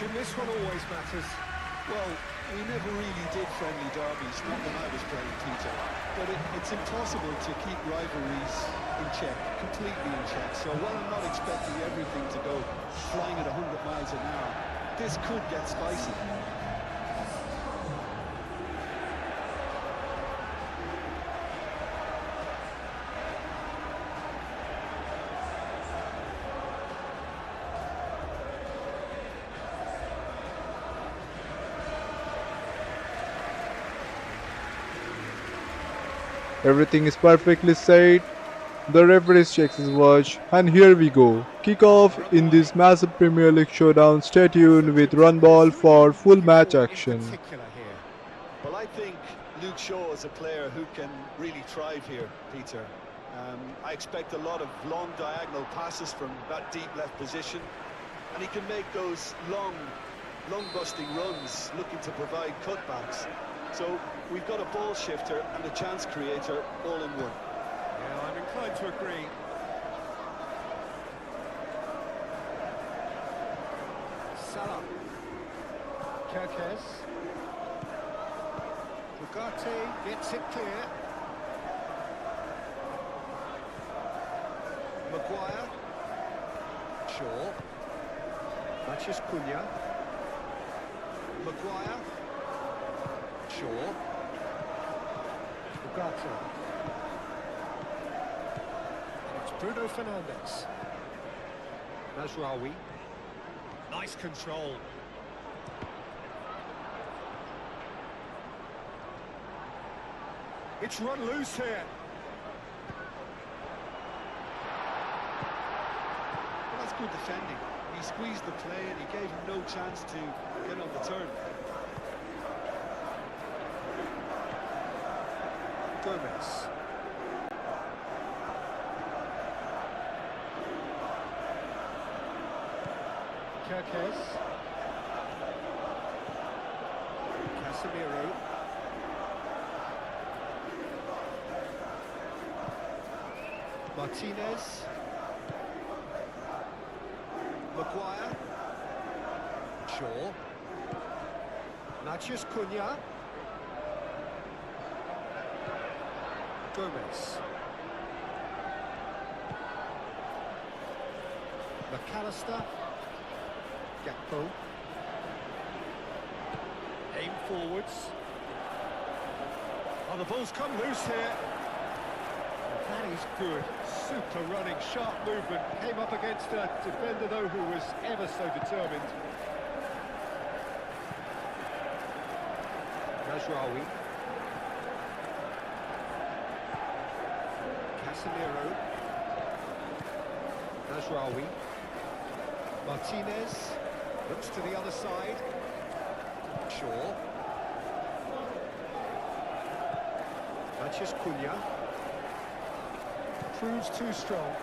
And this one always matters. Well, we never really did friendly derbies, not when I was playing, Peter. But it's impossible to keep rivalries in check, completely in check. So while I'm not expecting everything to go flying at 100 miles an hour, this could get spicy. Everything is perfectly set. The referee checks his watch, and here we go. Kick-off in this massive Premier League showdown. Stay tuned with Run Ball for full match action. Well, I think Luke Shaw is a player who can really thrive here, Peter. I expect a lot of long diagonal passes from that deep left position, and he can make those long busting runs, looking to provide cutbacks. So we've got a ball shifter and a chance creator all in one. Yeah, I'm inclined to agree. Salah. Kirkes. Bugatti gets it clear. Maguire. Shaw. Matches Cunha. Maguire. Shaw. Bugatti. It's Bruno Fernandes. Mazraoui. Nice control. It's run loose here. Well, that's good defending. He squeezed the play and he gave him no chance to get on the turn. Gomez. Kirkes. Casemiro. Martinez. Maguire. Shaw. Matches Cunha. Gomez. McAllister. Gakpo. Aim forwards. Oh, the ball's come loose here. That is good. Super running, sharp movement. Came up against a defender, though, who was ever so determined. Mazraoui. Casemiro. Mazraoui. Martinez. Looks to the other side. Shaw. Matches Cunha. Proves too strong.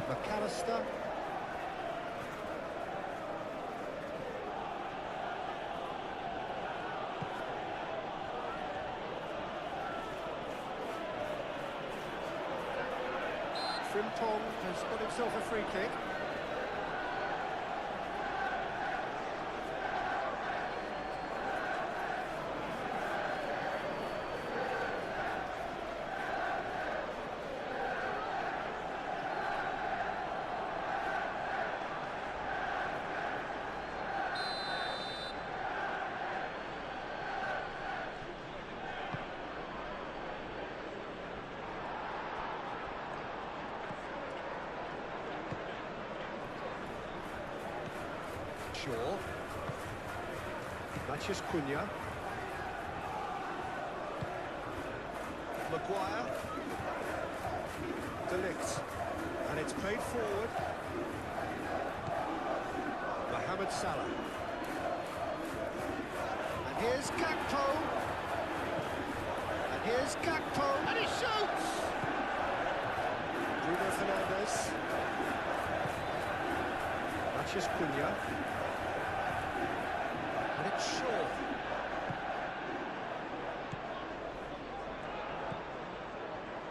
McAllister. Frimpong has got himself a free kick. Shaw. Matches Cunha. Maguire. De Ligt. And it's played forward. Mohamed Salah. And here's Gakpo. And here's Gakpo. And he shoots! Bruno Fernandes. Matches Cunha. And it's Shaw.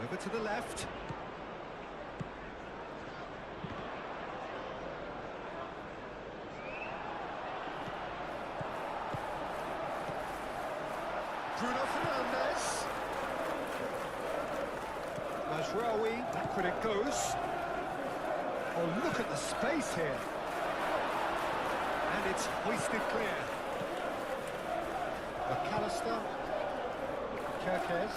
Over to the left. Mashraoui, back when it goes. Oh, look at the space here. And it's hoisted clear. McAllister. Kirkes.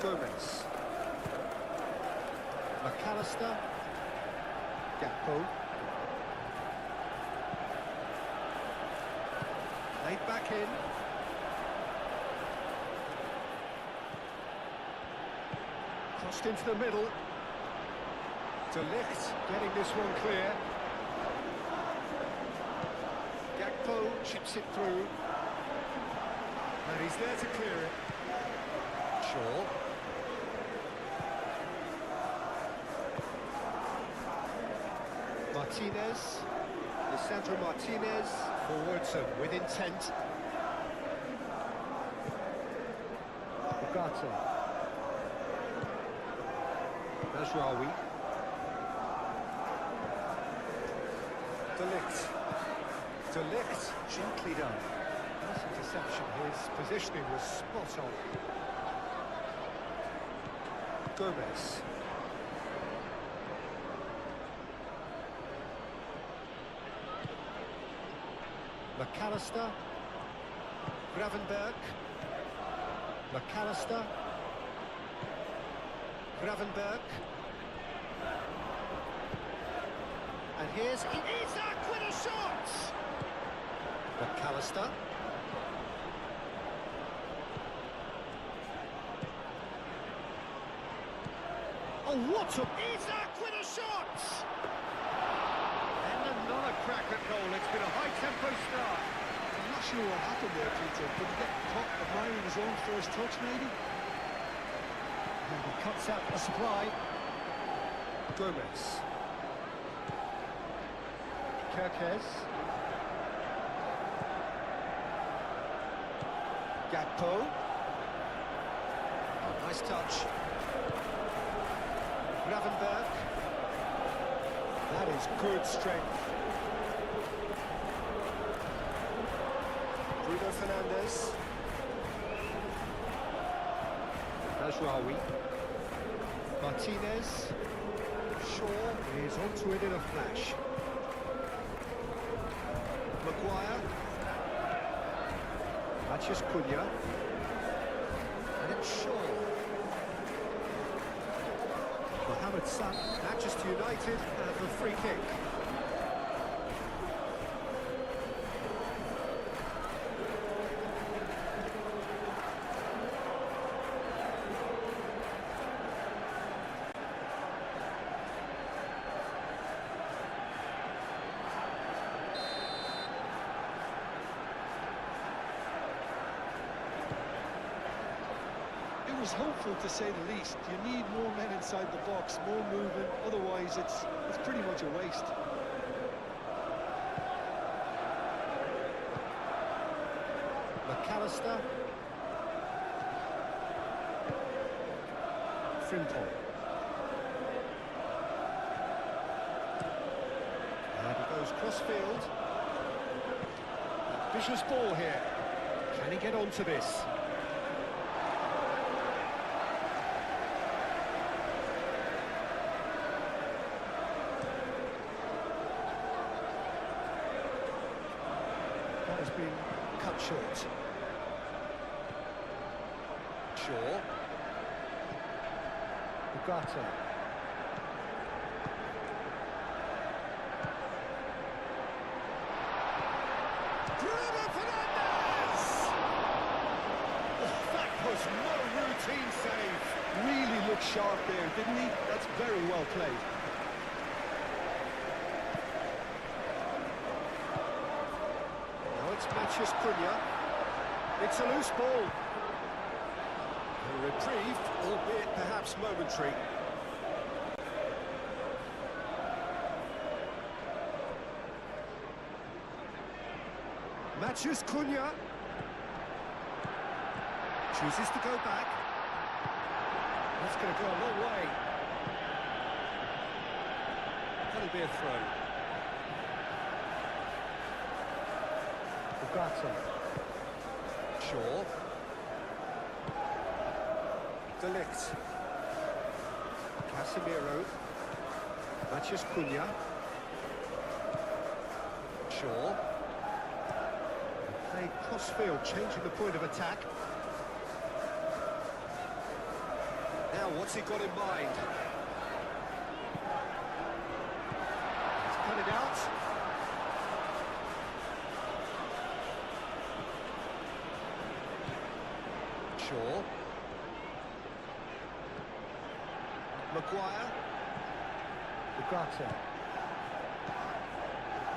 Gomez. McAllister. Gakpo. Laid back in. Crossed into the middle. De Ligt getting this one clear. Gakpo chips it through. And he's there to clear it. Shaw. Martinez. Lisandro Martinez. Forwards and with intent. Ugarte. Mashraoui. De Ligt. De Ligt, gently done. Nice interception. His positioning was spot on. Gomez. McAllister. Gravenberg. McAllister. Gravenberg. And here's Isaac with a shot! McAllister. Oh, what a... Isaac with a shot! And another crack at goal. It's been a high-tempo start. I'm not sure what happened there, Peter. Did he get caught admiring his own first touch, maybe? And he cuts out the supply. Gomez. Kirkes. Gakpo. Oh, nice touch. Gravenberg. That is good strength. Bruno Fernandes. Mashraoui. Martinez. Shaw is onto it in a flash. Maguire. Matheus Cunha. And it's Shaw. Mohamed Salah. Manchester United have a free kick. It was hopeful, to say the least. You need more men inside the box, more movement, otherwise it's pretty much a waste. McAllister. Frimpong. And he goes cross-field. Vicious ball here. Can he get onto this? That has been cut short. Shaw. Ugarte. Bruno Fernandes! Oh, that was no routine save. Really looked sharp there, didn't he? That's very well played. Now it's Matheus Cunha. It's a loose ball. A reprieve, albeit perhaps momentary. Matheus Cunha chooses to go back. That's going to go a long way. That'll be a throw. Ugarte. Shaw. De Ligt. Casemiro. Matheus Cunha. Shaw. Played cross-field, changing the point of attack. Now, what's he got in mind? He's cut it out. Shaw. Maguire. Ugarte.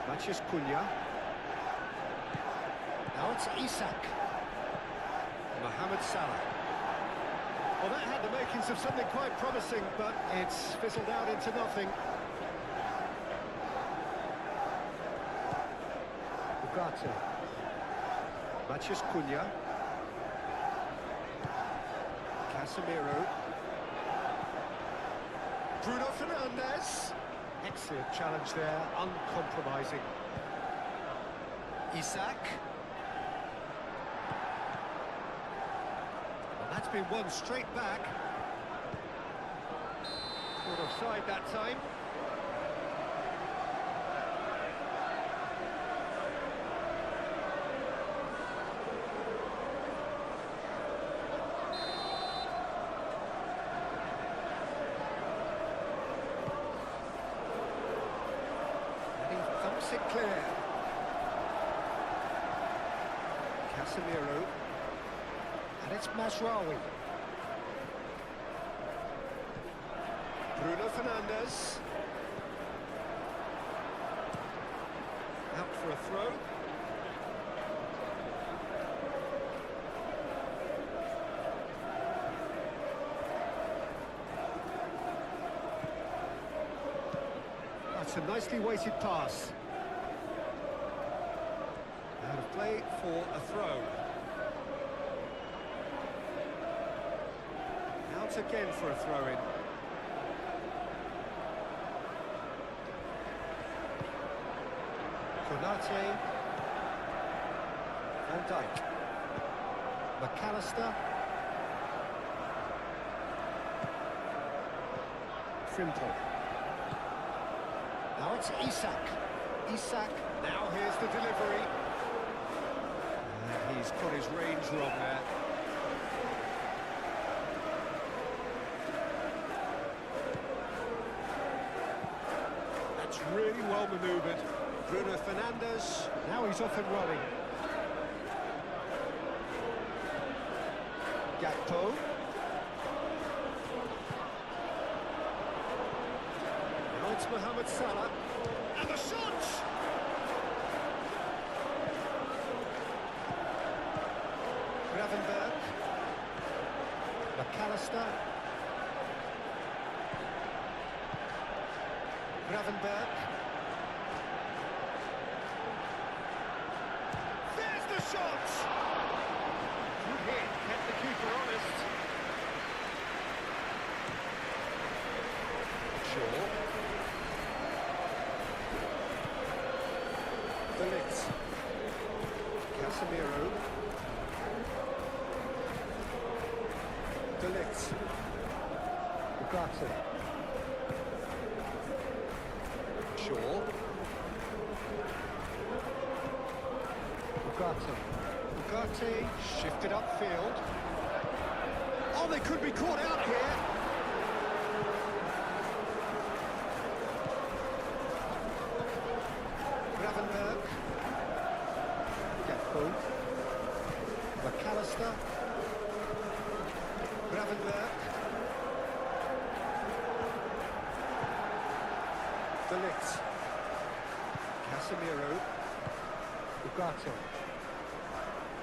Matheus Cunha. Now it's Isak. Mohamed Salah. Well, that had the makings of something quite promising, but it's fizzled out into nothing. Ugarte. Matheus Cunha. Casemiro. Bruno Fernandes. Excellent challenge there, uncompromising. Isak. Well, that's been won straight back. Caught offside that time. It clear. Casemiro. And it's Mazraoui. Bruno Fernandes. Out for a throw. That's a nicely weighted pass. Out of play for a throw. Out again for a throw-in. Konate. Van Dijk. McAllister. Frimpong. Now it's Isak. Isak. Now here's the delivery. And he's got his range wrong there. That's really well manoeuvred. Bruno Fernandes. Now he's off and running. Gakpo. Now it's Mohamed Salah. And the shot! Gravenberch. McAllister. Gravenberch. There's the shot! Good hit, kept the keeper honest. Shaw. De Ligt. Casemiro. De Ligt. Ugarte. Shaw. Ugarte. Ugarte shifted upfield. Oh, they could be caught out here. Gravenberch. Gakpo. McAllister. Gravenberch. De Ligt. Casemiro. Ugarte.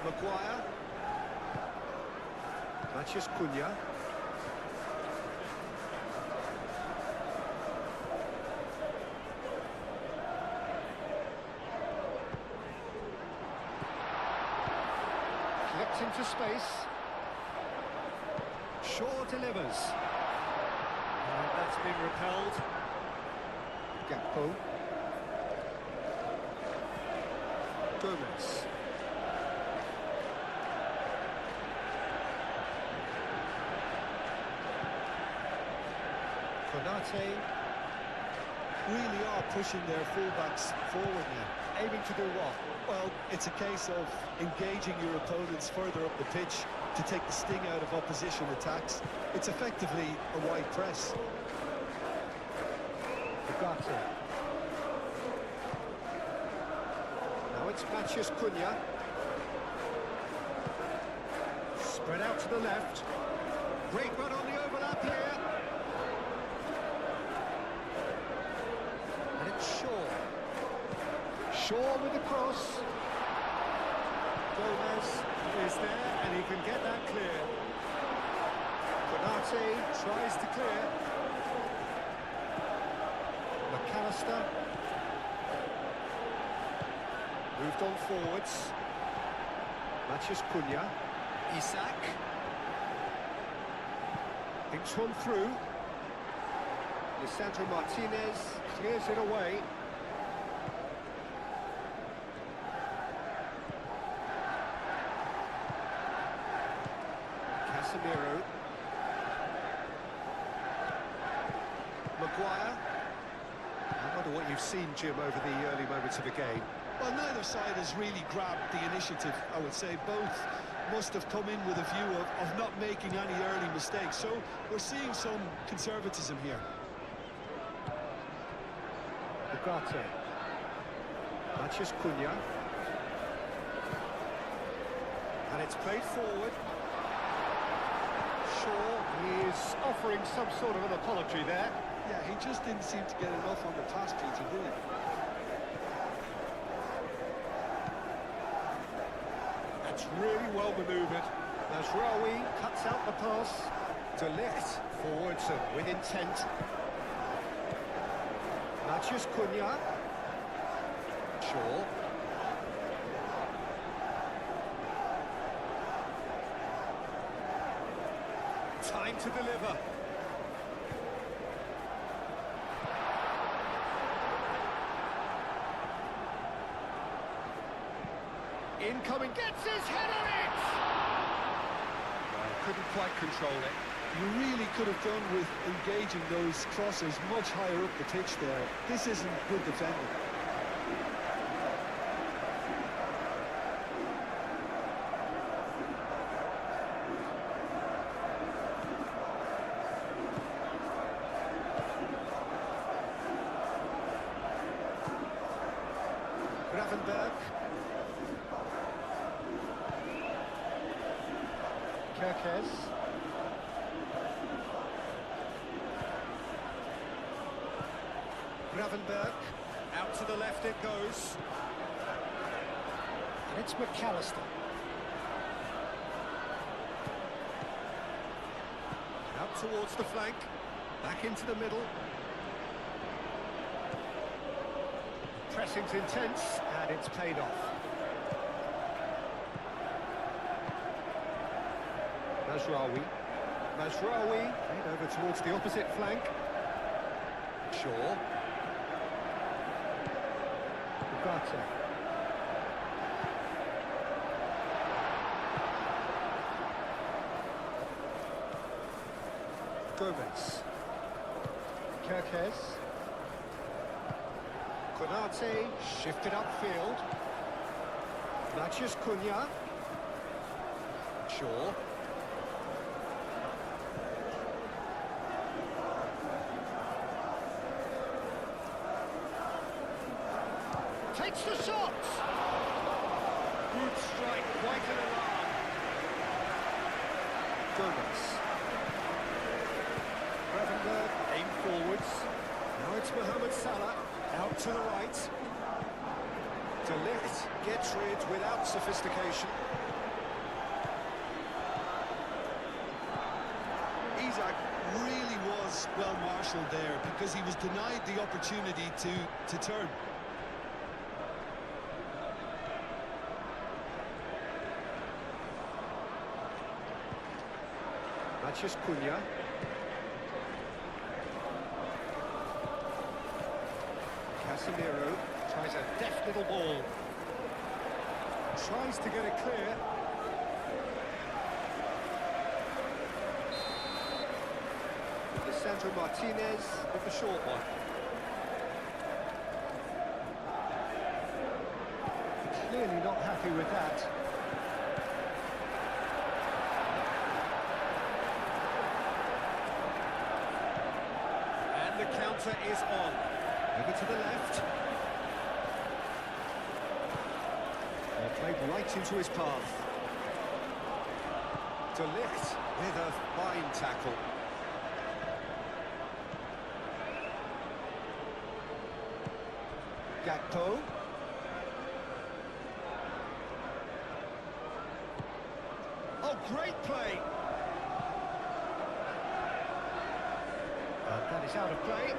Maguire. Matheus Cunha. Flipped into space. Shaw delivers. And that's been repelled. Gakpo. Gomez. Konate Really are pushing their fullbacks forward now. aiming to do what? Well, it's a case of engaging your opponents further up the pitch to take the sting out of opposition attacks. It's effectively a wide press. Ugarte. Now it's Matheus Cunha. Spread out to the left. Great run on the overlap here. And it's Shaw. Shaw with the cross. Gomez is there and he can get that clear. Konate tries to clear. McAllister. Moved on forwards. Matheus Cunha. Isak. Thinks one through. Lisandro Martinez clears it away. Casemiro. Maguire. I wonder what you've seen, Jim, over the early moments of the game. Well, neither side has really grabbed the initiative, I would say. Both must have come in with a view of not making any early mistakes. So we're seeing some conservatism here. Ugarte. Matheus Cunha. And it's played forward. Shaw is offering some sort of an apology there. Yeah, he just didn't seem to get enough on the pass, Peter, did he? That's really well manoeuvred. Mazraoui cuts out the pass. De Ligt forwards and with intent. Matheus Cunha. Shaw. Time to deliver. Incoming, gets his head on it! Well, couldn't quite control it. You really could have done with engaging those crosses much higher up the pitch there. This isn't good defending. Gravenberg. Kerkez. Gravenberg. Out to the left it goes. And it's McAllister. Out towards the flank. Back into the middle. Pressing's intense, and it's paid off. Mazraoui. Mazraoui, played over towards the opposite flank. Shaw. Ugarte. Gomez. Kerkez. Konate shifted upfield. Matheus Cunha. Shaw. Takes the shot! Good strike, quite an alarm. Gomez. Gravenberg, aim forwards. Now it's Mohamed Salah. Out to the right. De Ligt gets rid without sophistication. Isak really was well marshalled there because he was denied the opportunity to turn. Matheus Cunha. Casemiro tries a deft little ball. Tries to get it clear. Lisandro Martinez with the short one. Clearly not happy with that. And the counter is on. Over to the left. Played right into his path. De Ligt with a fine tackle. Gakpo. Oh, great play. That is out of play.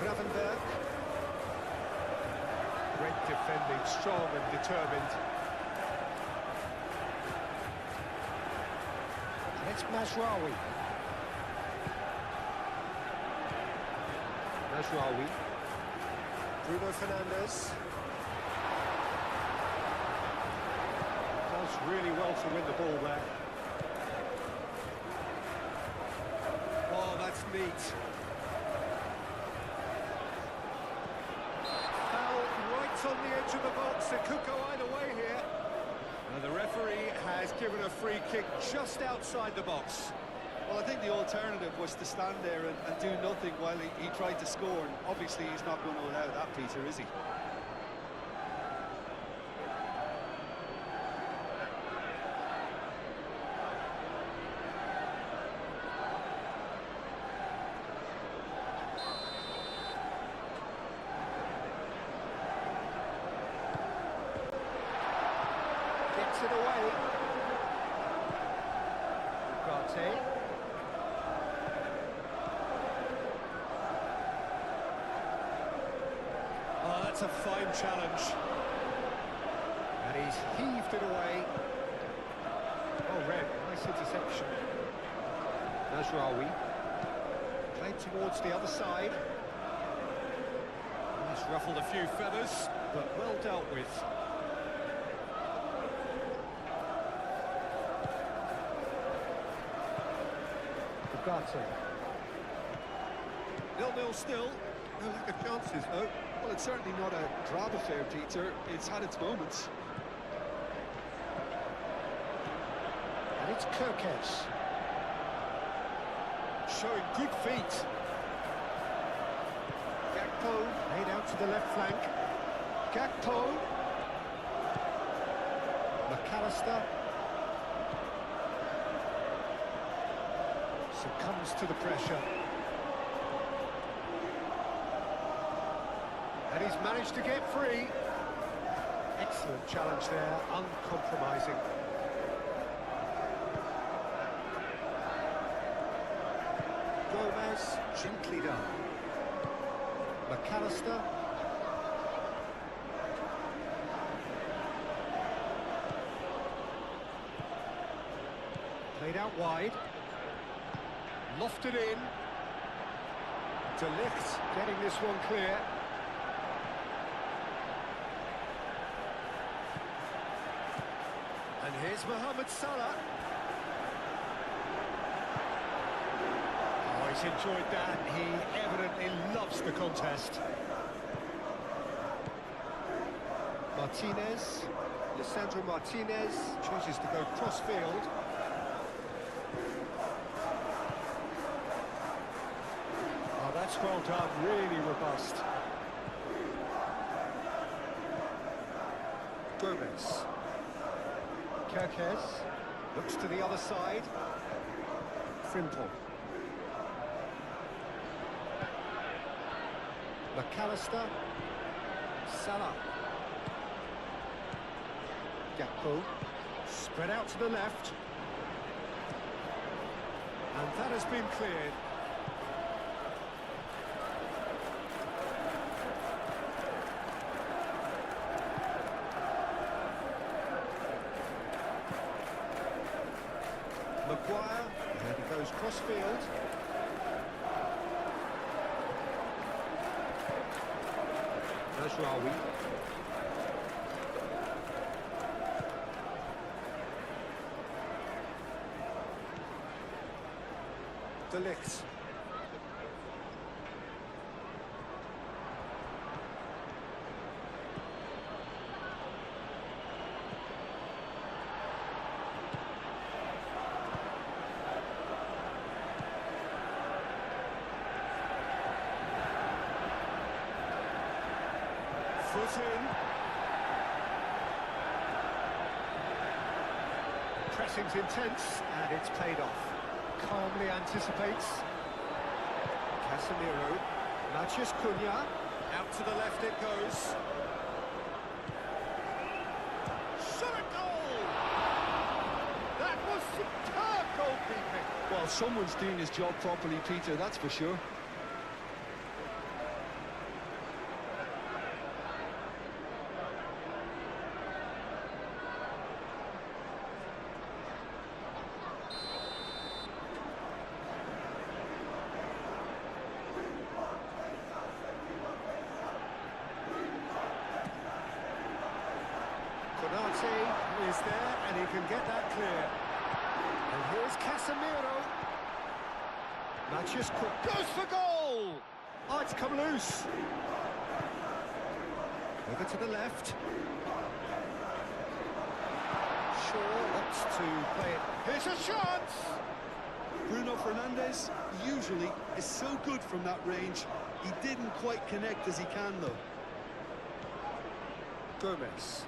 Gravenberg. Great defending, strong and determined. It's Mazraoui. Mazraoui. Bruno Fernandes. Does really well to win the ball there. Oh, that's neat. On the edge of the box, it could go either way here. And the referee has given a free kick just outside the box. Well, I think the alternative was to stand there and do nothing while he tried to score, and obviously he's not going to allow that, Peter, is he? It away. Ugarte. Oh, that's a fine challenge. And he's heaved it away. Oh, red. Nice interception. Mazraoui. Played towards the other side. He's ruffled a few feathers, but well dealt with. Ugarte. 0-0 still. No lack of chances, though. Well, it's certainly not a drab affair, Peter. It's had its moments. And it's Kirkes. Showing good feet. Gakpo laid out to the left flank. Gakpo. McAllister. Succumbs to the pressure. And he's managed to get free. Excellent challenge there, uncompromising. Gomez, gently done. McAllister. Played out wide. Lofted in. De Ligt getting this one clear. And here's Mohamed Salah. Oh, he's enjoyed that. He evidently loves the contest. Martinez. Lisandro Martinez chooses to go cross-field. Oh, that's well done. Really robust. Gomez. Kirkes looks to the other side. Frimpong. McAllister. Salah. Gakpo. Spread out to the left. And that has been cleared. Maguire, and he goes cross-field. Mazraoui. De Ligt. Foot in. Pressing's intense, and it's paid off. Calmly anticipates. Casemiro. Matheus Cunha. Out to the left it goes. Shot a goal! That was superb goalkeeping. Well, someone's doing his job properly, Peter, that's for sure. Konate is there, and he can get that clear. And here's Casemiro. Matheus Cunha goes for goal! Oh, it's come loose. Over to the left. Shaw opts to play it. Here's a chance! Bruno Fernandes usually is so good from that range. He didn't quite connect as he can, though. Gomez.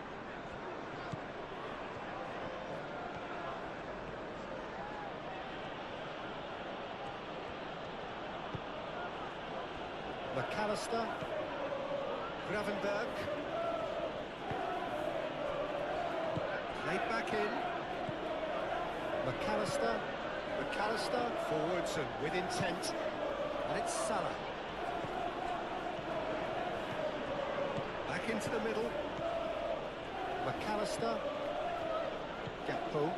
McAllister. Gravenberg. Played back in. McAllister. McAllister forwards and with intent. And it's Salah. Back into the middle. McAllister. Gakpo.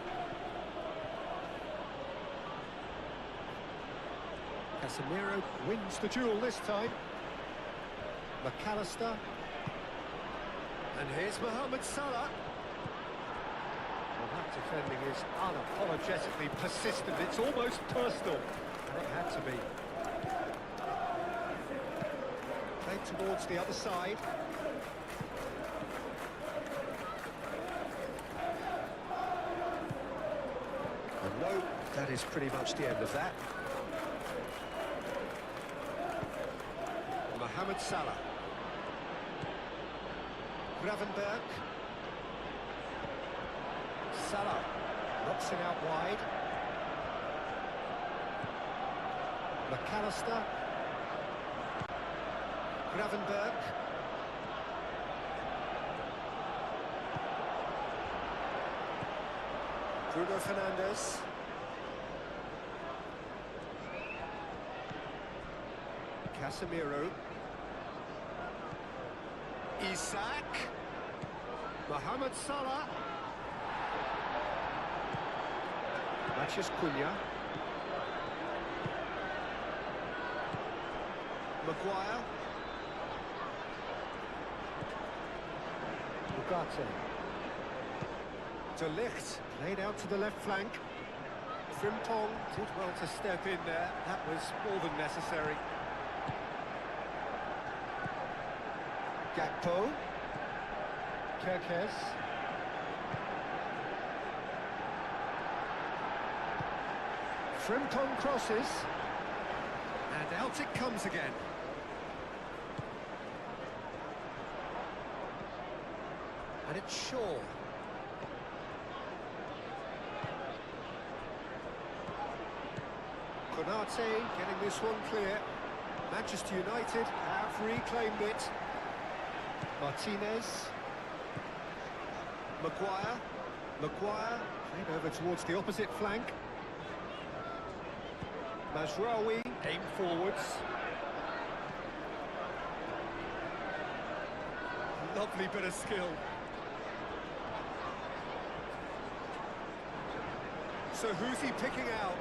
Casemiro wins the duel this time. McAllister. And here's Mohamed Salah. Well, that defending is unapologetically persistent. It's almost personal. And it had to be. Played towards the other side. And no, that is pretty much the end of that. Mohamed Salah. Gravenberg. Salah knocks it out wide. McAllister. Gravenberg. Bruno Fernandes. Casemiro. Isak. Mohamed Salah. Matheus Cunha. Maguire. Ugarte. De Ligt laid out to the left flank. Frimpong did well to step in there. That was more than necessary. Gakpo. Kerkez. Frimpong crosses. And out it comes again. And it's Shaw. Konate getting this one clear. Manchester United have reclaimed it. Martinez. Maguire. Maguire played over towards the opposite flank. Mazraoui aimed forwards. Lovely bit of skill. So who's he picking out?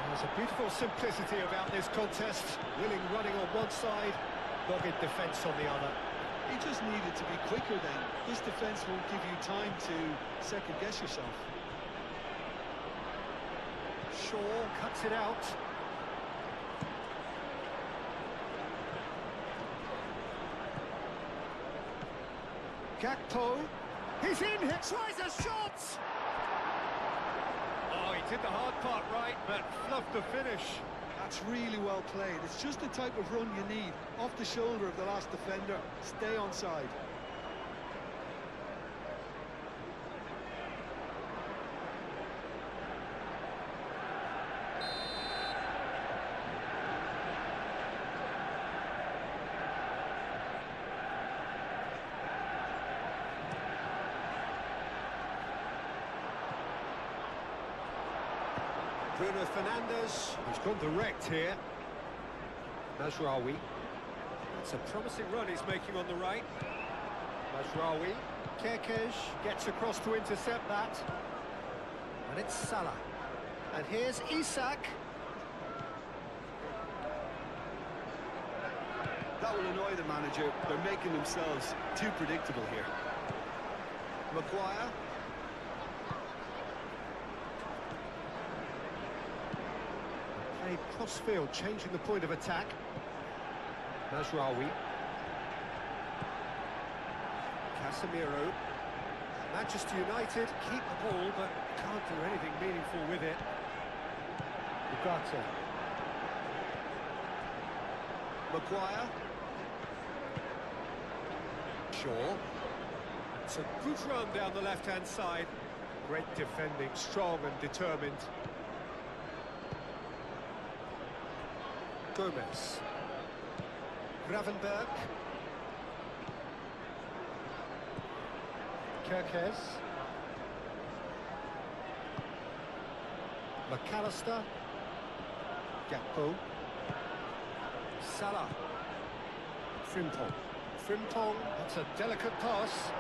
There's a beautiful simplicity about this contest. Willing running on one side, dogged defence on the other. He just needed to be quicker then. This defence won't give you time to second-guess yourself. Shaw cuts it out. Gakpo. He's in, he tries a shot! Oh, he did the hard part right, but fluffed the finish. That's really well played. It's just the type of run you need. Off the shoulder of the last defender. Stay onside. Bruno Fernandes, who's gone direct here. Mazraoui. It's a promising run he's making on the right. Mazraoui. Kerkez gets across to intercept that. And it's Salah. And here's Isak. That will annoy the manager. They're making themselves too predictable here. Maguire. Played cross-field, changing the point of attack. Mazraoui. Casemiro. Manchester United keep the ball, but can't do anything meaningful with it. Ugarte. Maguire. Shaw. It's a good run down the left-hand side. Great defending, strong and determined. Gomez. Gravenberg. Kerkez. McAllister. Gakpo. Salah. Frimpong. Frimpong, that's a delicate pass.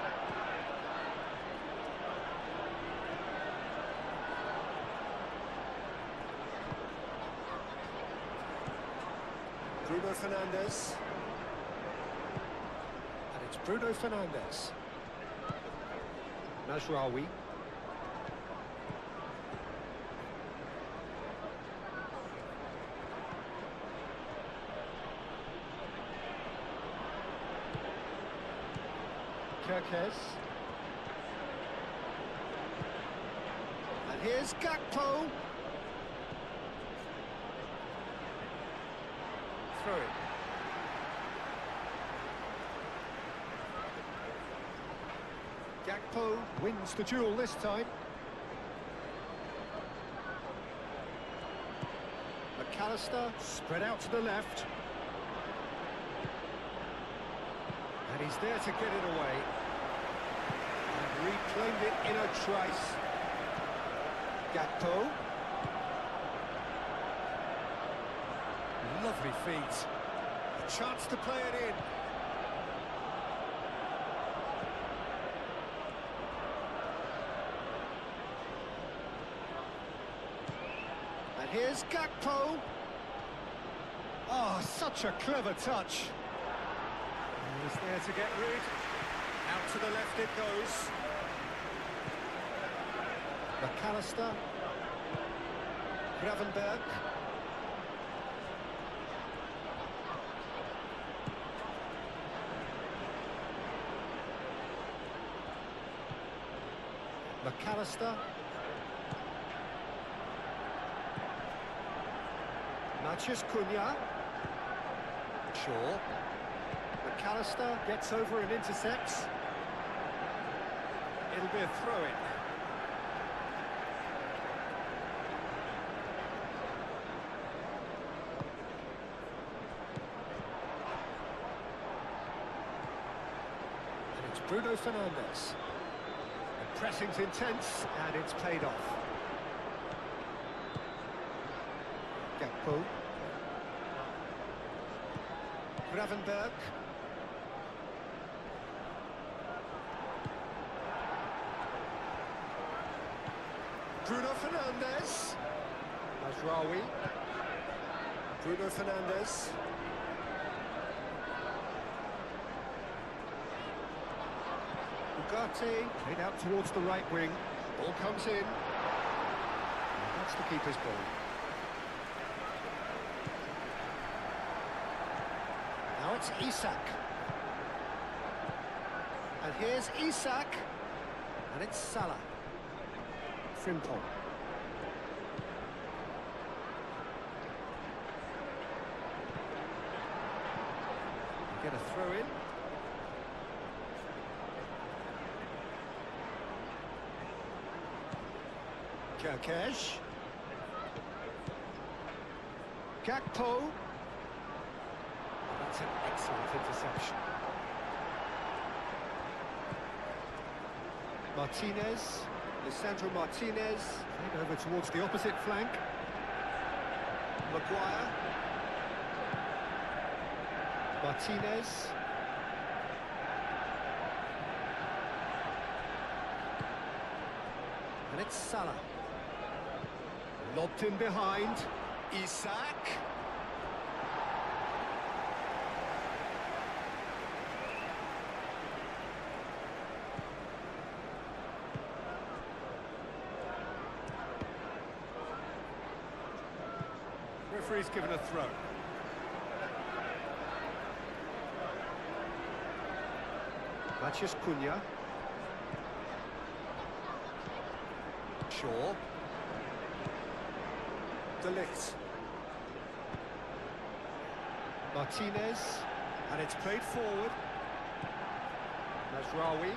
Bruno Fernandes. And it's Bruno Fernandes. Mazraoui. Kerkez. And here's Gakpo. Throw it. Gakpo wins the duel this time. McAllister spread out to the left. And he's there to get it away. And reclaimed it in a trice. Gakpo. Lovely feet. A chance to play it in. And here's Gakpo. Oh, such a clever touch. He's there to get rid. Out to the left it goes. McAllister. Gravenberg. McAllister. Matches Cunha. Shaw. McAllister gets over and intercepts. It'll be a throw-in. And it's Bruno Fernandes. The pressing's intense, and it's paid off. Gakpo. Gravenberg. Bruno Fernandes. Mazraoui. Bruno Fernandes. Ugarte played out towards the right wing. Ball comes in. And that's the keeper's ball. It's Isak. And here's Isak. And it's Salah. Frimpong. Get a throw in. Kerkesh. Gakpo. That's an excellent interception. Martinez. Lisandro Martinez. Played over towards the opposite flank. Maguire. Martinez. And it's Salah. Lobbed in behind. Isak. Referee's given a throw. Matheus Cunha. Shaw. De Ligt. Martinez. And it's played forward. Mazraoui.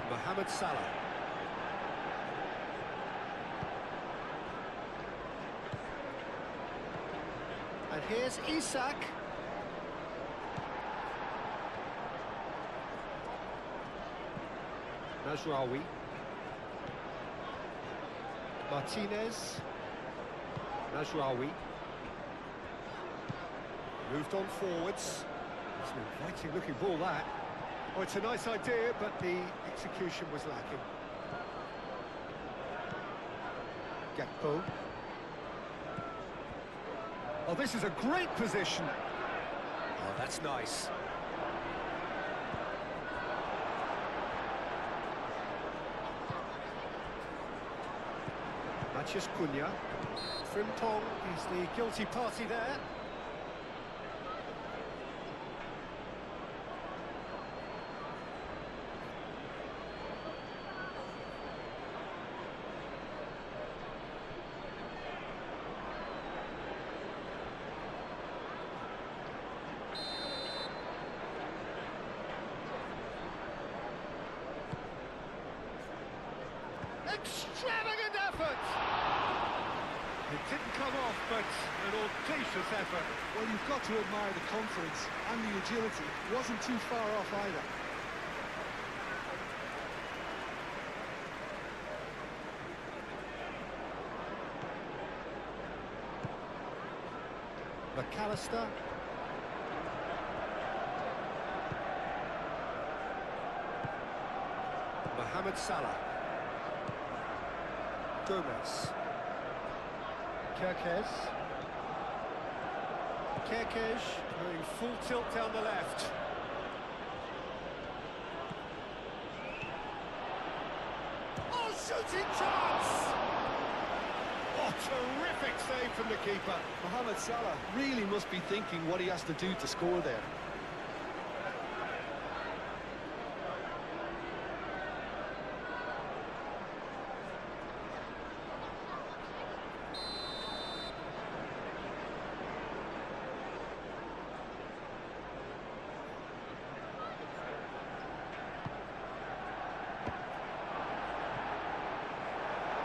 Mohamed Salah. And here's Isak. Mazraoui. Martinez. Mazraoui. Moved on forwards. It's an inviting looking ball, that. Oh, it's a nice idea, but the execution was lacking. Gakpo. Oh, this is a great position. Oh, that's nice. Matheus Cunha. Frimpong is the guilty party there. Extravagant effort! It didn't come off, but an audacious effort. Well, you've got to admire the confidence and the agility. It wasn't too far off either. McAllister. Mohamed Salah. Gomez. Kerkesh. Kerkesh going full tilt down the left. Oh, shooting chance! Oh, terrific save from the keeper. Mohamed Salah really must be thinking what he has to do to score there.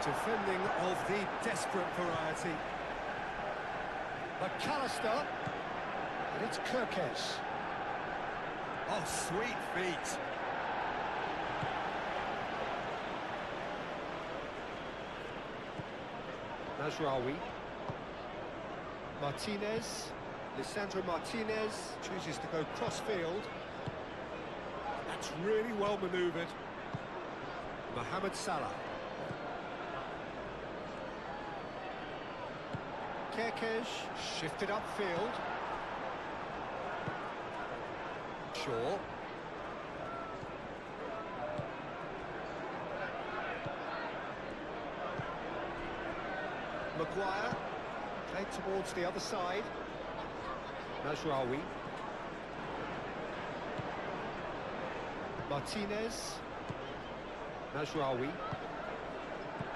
Defending of the desperate variety. McAllister. And it's Kerkesh. Oh, sweet feet. Mazraoui. Martinez. Lisandro Martinez chooses to go cross-field. That's really well manoeuvred. Mohamed Salah. Kerkesh shifted upfield. Shaw. Maguire. Played towards the other side. Mazraoui. Martinez. Mazraoui.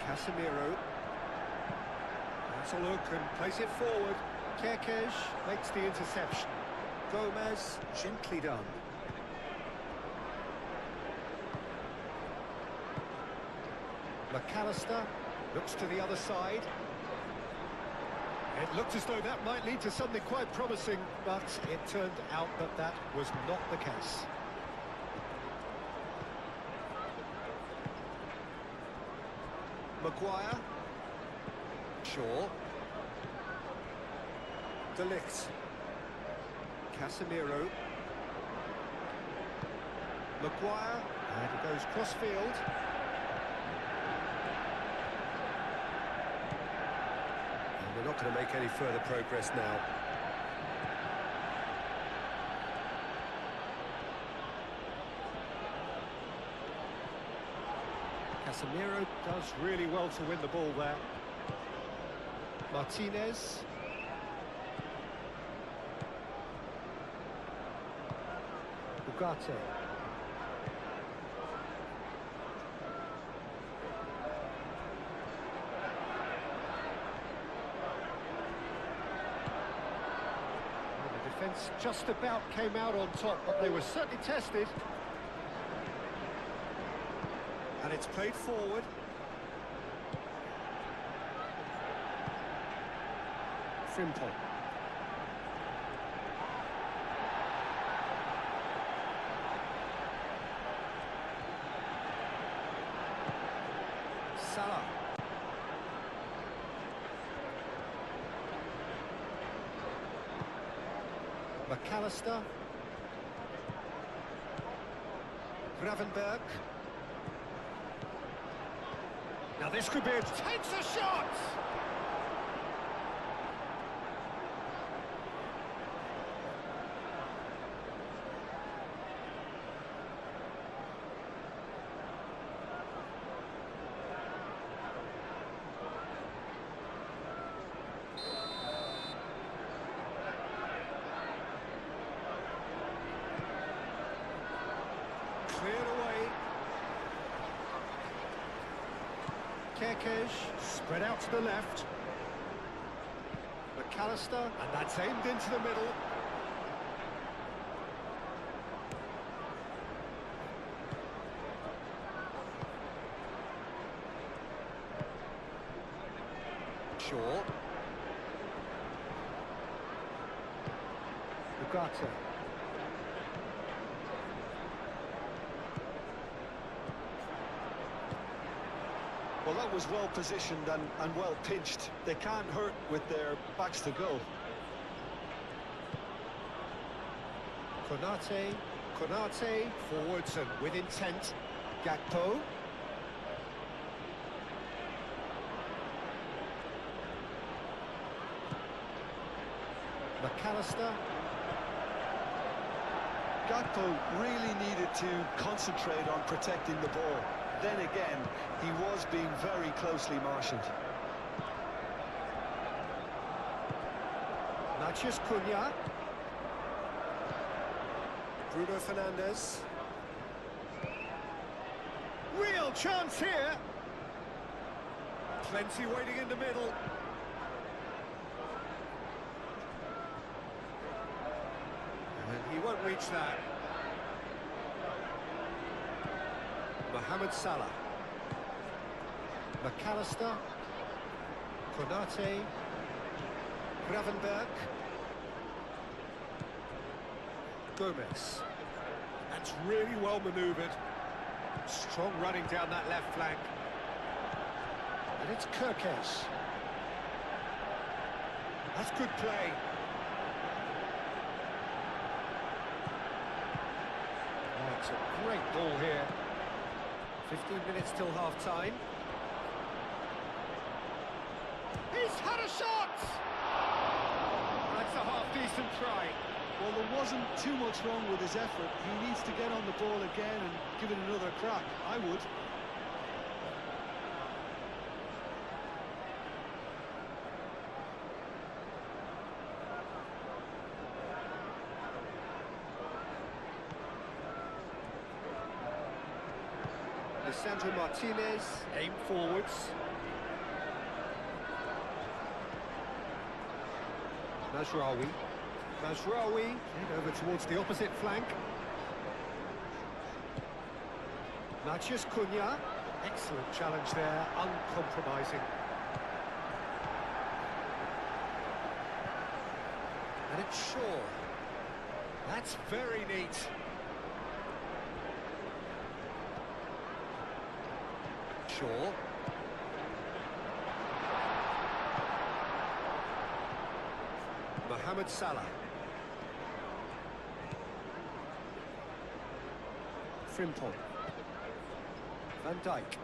Casemiro. That's a look and plays it forward. Kerkez makes the interception. Gomez, gently done. McAllister looks to the other side. It looked as though that might lead to something quite promising, but it turned out that that was not the case. Maguire. Shaw. De Ligt. Casemiro. Maguire. And it goes cross-field. And we're not going to make any further progress now. Casemiro does really well to win the ball there. Martinez. Ugarte. The defence just about came out on top, but they were certainly tested. And it's played forward. Frimpong. Salah. McAllister. Gravenberg. Now this could be it. Takes a shot! Cleared away. Kerkez, spread out to the left. McAllister, and that's aimed into the middle. Shaw. Ugarte. Well, that was well positioned and well pinched. They can't hurt with their backs to goal. Konate, forwards and with intent. Gakpo. McAllister. Gakpo really needed to concentrate on protecting the ball. Then again, he was being very closely marshalled. Natchez Cunha. Bruno Fernandes. Real chance here. Plenty waiting in the middle. And he won't reach that. Mohamed Salah. McAllister. Konate. Gravenberg. Gomez. That's really well manoeuvred. Strong running down that left flank. And it's Kerkez. That's good play. Oh, it's a great ball here. 15 minutes till half-time. He's had a shot! That's a half-decent try. Well, there wasn't too much wrong with his effort. He needs to get on the ball again and give it another crack. I would. Lisandro Martinez, aim forwards. Mazraoui. Mazraoui, over towards the opposite flank. Matheus Cunha, excellent challenge there, uncompromising. And it's Shaw. That's very neat. Shaw. Mohamed Salah. Frimpong. Van Dijk.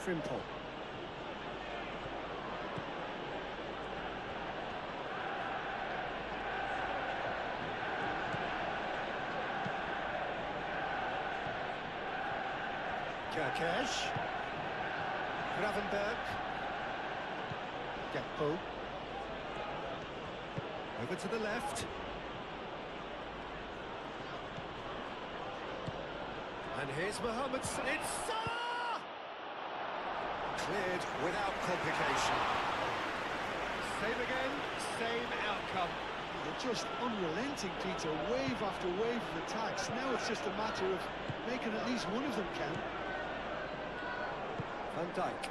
Frimpong. Kerkesh. Gravenberg. Gakpo. Over to the left. And here's Mohamed Salah. It's Salah! Cleared without complication. Same again, same outcome. They're just unrelenting, Peter. Wave after wave of attacks. Now it's just a matter of making at least one of them count. Van Dijk.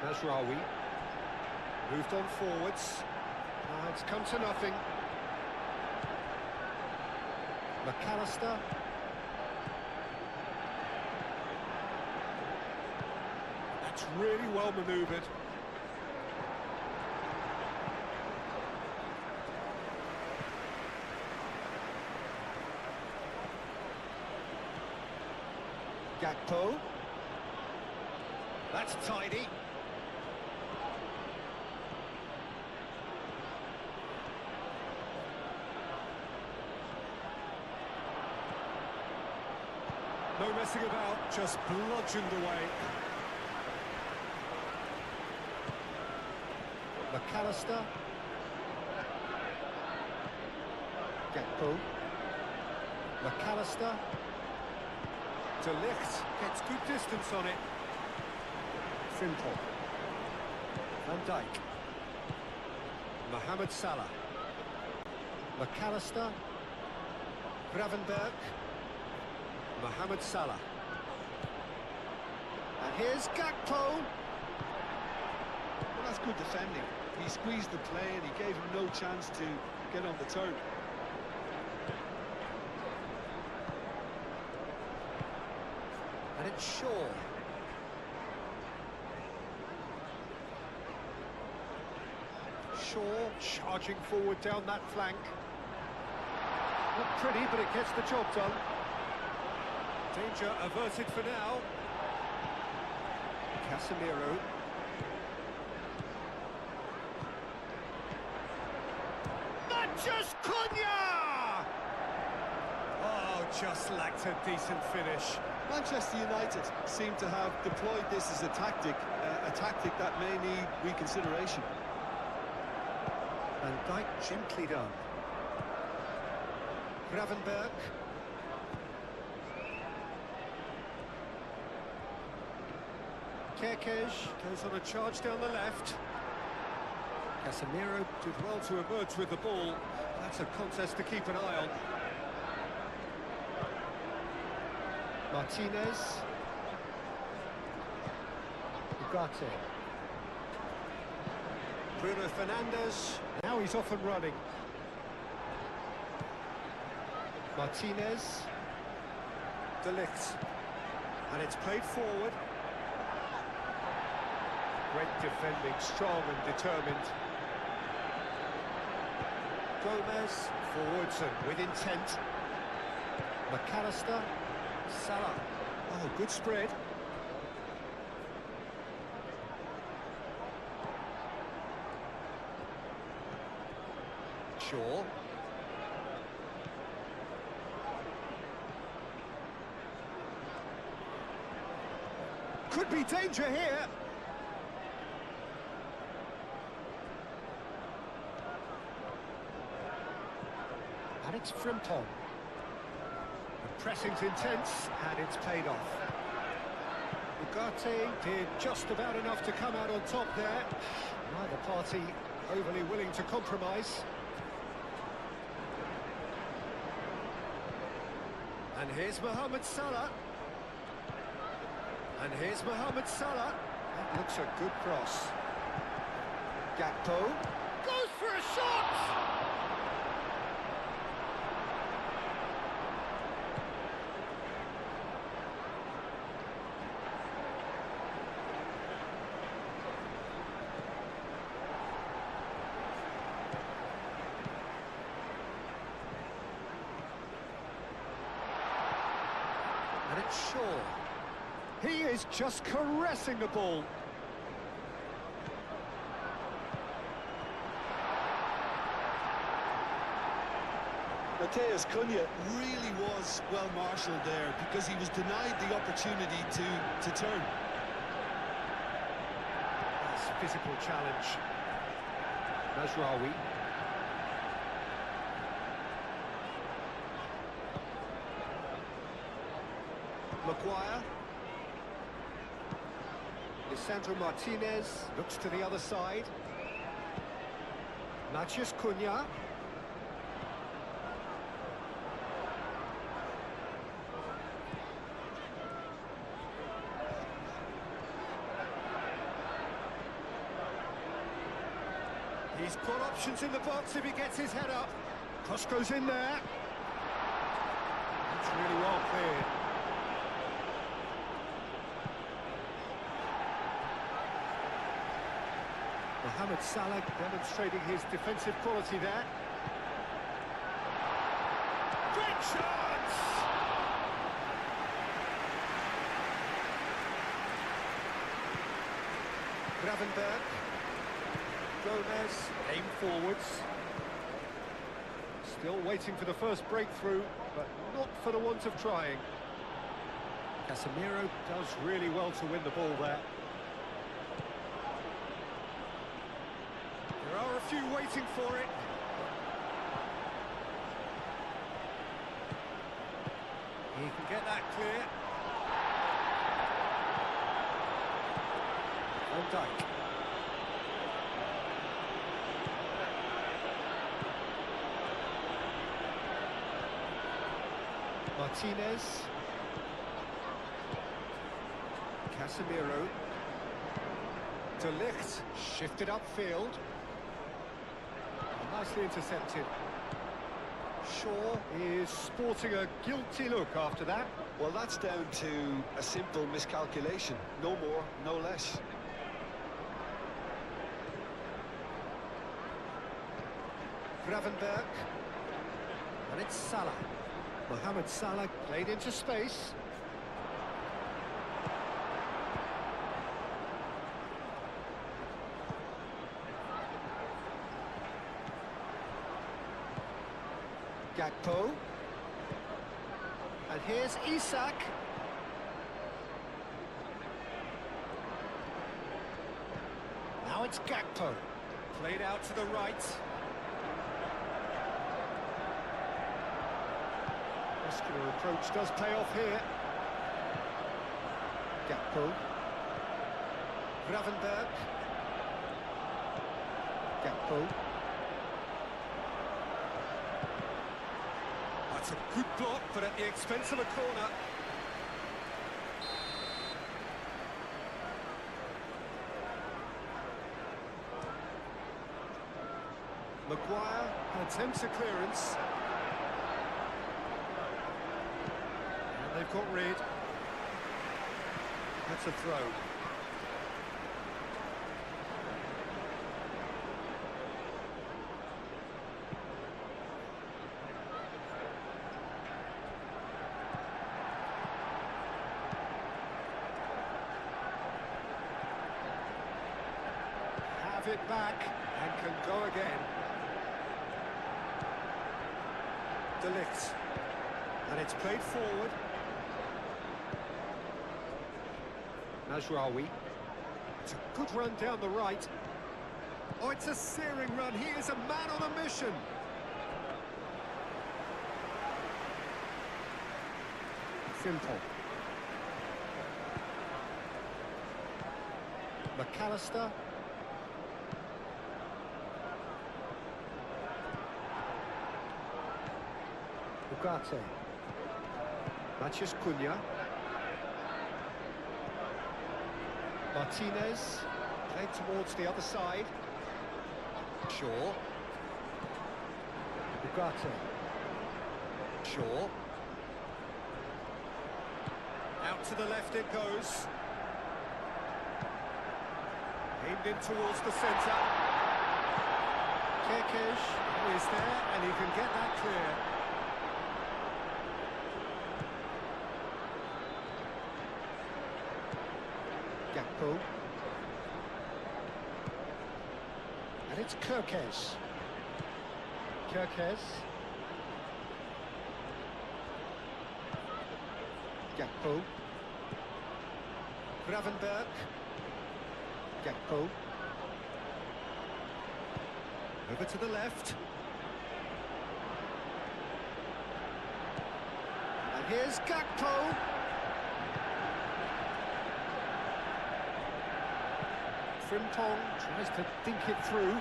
Mazraoui. Moved on forwards. It's come to nothing. McAllister. That's really well manoeuvred. Gakpo. That's tidy. No messing about, just bludgeoned away. McAllister. Gakpo. McAllister. De Ligt gets good distance on it. Frimpong. Van Dijk. Mohamed Salah. McAllister. Gravenberg. Mohamed Salah. And here's Gakpo. Well, that's good defending. He squeezed the play and he gave him no chance to get on the turn. And it's Shaw. Shaw charging forward down that flank. Not pretty, but it gets the job done. Danger averted for now. Casemiro. Matheus Cunha! Oh, just lacked a decent finish. Manchester United seem to have deployed this as a tactic that may need reconsideration. Van Dijk gently done. Gravenberg. Kerkesh goes on a charge down the left. Casemiro did well to emerge with the ball. That's a contest to keep an eye on. Martinez. Ugarte. Bruno Fernandes. Now he's off and running. Martinez. De Ligt. And it's played forward. Great defending, strong and determined. Gomez, forwards and with intent. McAllister. Salah. Oh, good spread. Shaw. Could be danger here. And it's Frimpong. The pressing's intense, and it's paid off. Ugarte did just about enough to come out on top there. Neither party overly willing to compromise. And here's Mohamed Salah. And here's Mohamed Salah. That looks a good cross. Gakpo goes for a shot! And it's Shaw. He is just caressing the ball. Matheus Cunha really was well marshalled there because he was denied the opportunity to turn. That's a physical challenge. Mazraoui. Maguire. Lisandro Martinez looks to the other side. Matheus Cunha. He's got options in the box if he gets his head up. Cross goes in there. That's really well cleared. Mohamed Salah demonstrating his defensive quality there. Great chance! Gravenberg. Gomez, aim forwards. Still waiting for the first breakthrough, but not for the want of trying. Casemiro does really well to win the ball there. There are a few waiting for it. He can get that clear. Van Dijk. Martinez. Casemiro. De Ligt shifted upfield. Nicely intercepted. Shaw is sporting a guilty look after that. Well, that's down to a simple miscalculation. No more, no less. Gravenberg. And it's Salah. Mohamed Salah played into space. Gakpo. And here's Isak. Now it's Gakpo. Played out to the right. Muscular approach does pay off here. Gakpo. Gravenberg. Gakpo. That's a good block, but at the expense of a corner. Maguire attempts a clearance. And they've got rid. That's a throw. Have it back and can go again. De Ligt. And it's played forward. Mazraoui. It's a good run down the right. Oh, it's a searing run. He is a man on a mission. Simple. McAllister. Ugarte. Matheus Cunha. Martinez. Played towards the other side. Shaw. Ugarte. Shaw. Out to the left it goes. Aimed in towards the centre. Kerkez is there and he can get that clear. Gakpo. And it's Kerkez. Kerkez. Gakpo. Gravenberg. Gakpo. Over to the left. And here's Gakpo. Frimpong tries to think it through.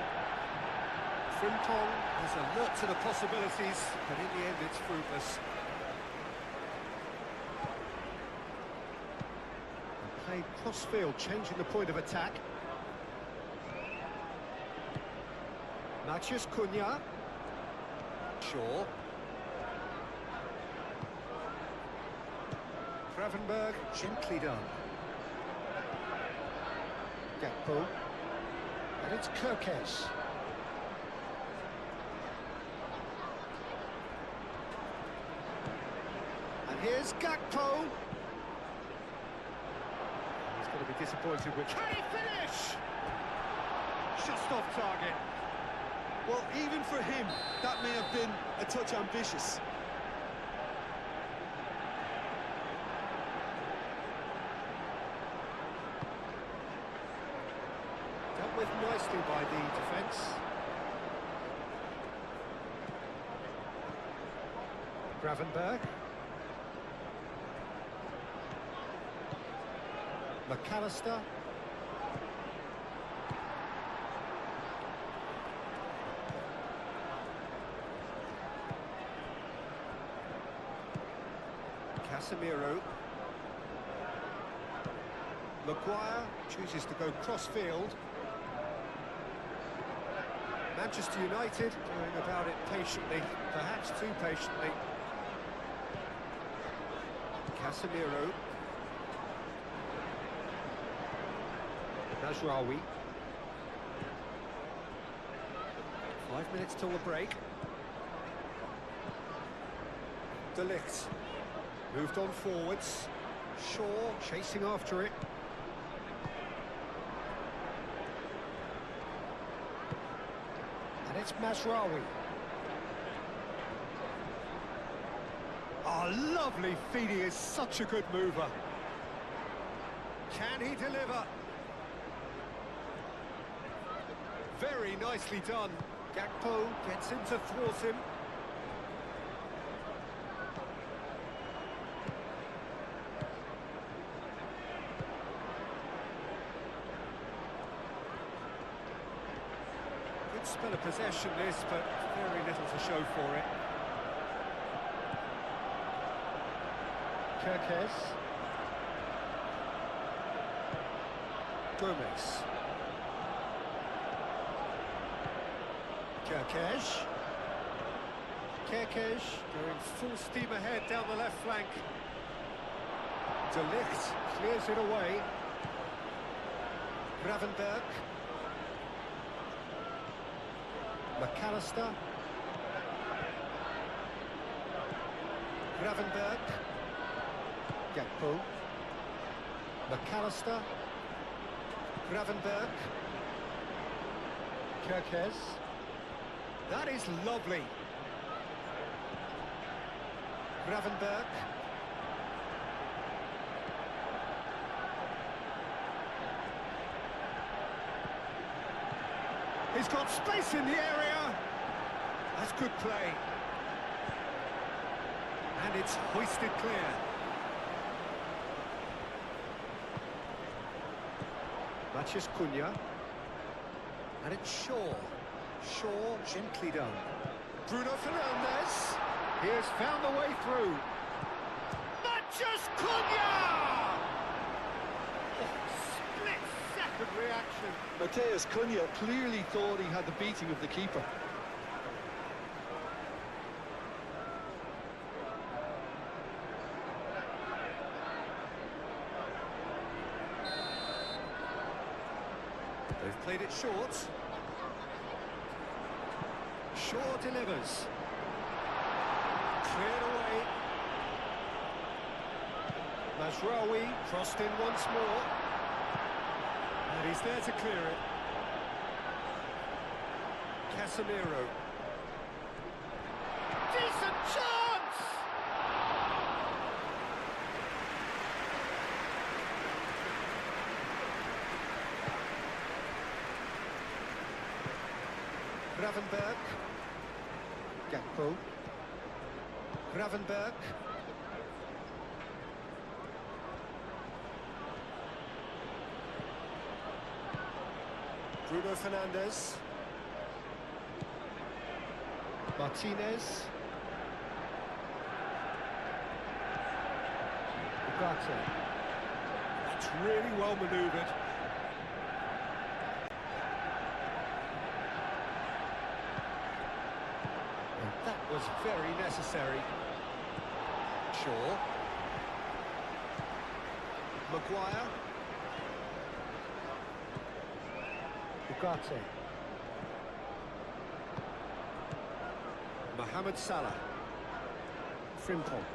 Frimpong is alert to the possibilities, but in the end it's fruitless. Played cross-field, changing the point of attack. Matheus Cunha. Shaw. Gravenberg, gently done. Gakpo. And it's Kerkez. And here's Gakpo. He's going to be disappointed with... Can he finish? Just off target. Well, even for him, that may have been a touch ambitious. Dealt with nicely by the defence. Gravenberg. McAllister. Casemiro. Maguire chooses to go cross-field. Manchester United going about it patiently, perhaps too patiently. Casemiro. Mazraoui. 5 minutes till the break. De Ligt. Moved on forwards. Shaw chasing after it. And it's Mazraoui. Oh, lovely feed. He is such a good mover. Can he deliver? Very nicely done. Gakpo gets him to thwart him. Good spell of possession this, but very little to show for it. Kerkez. Gomez. Kerkez. Kerkez going full steam ahead down the left flank. De Ligt clears it away. Gravenberg. McAllister. Gravenberg. Gakpo. McAllister. Gravenberg. Kerkez. That is lovely. Gravenberg. He's got space in the area. That's good play. And it's hoisted clear. Matches Cunha. And it's Shaw. Shaw, gently done. Bruno Fernandes. He has found the way through. Matches Cunha! Split-second reaction. Mateus Cunha clearly thought he had the beating of the keeper. They've played it short. Shaw delivers. Cleared away. Mazraoui crossed in once more. And he's there to clear it. Casemiro. Decent chance! Gravenberg. Gakpo. Gravenberg. Bruno Fernandes. Martinez. Ugarte. That's really well manoeuvred. And that was very necessary. Shaw. Maguire. Ugarte. Mohamed Salah. Frimpong.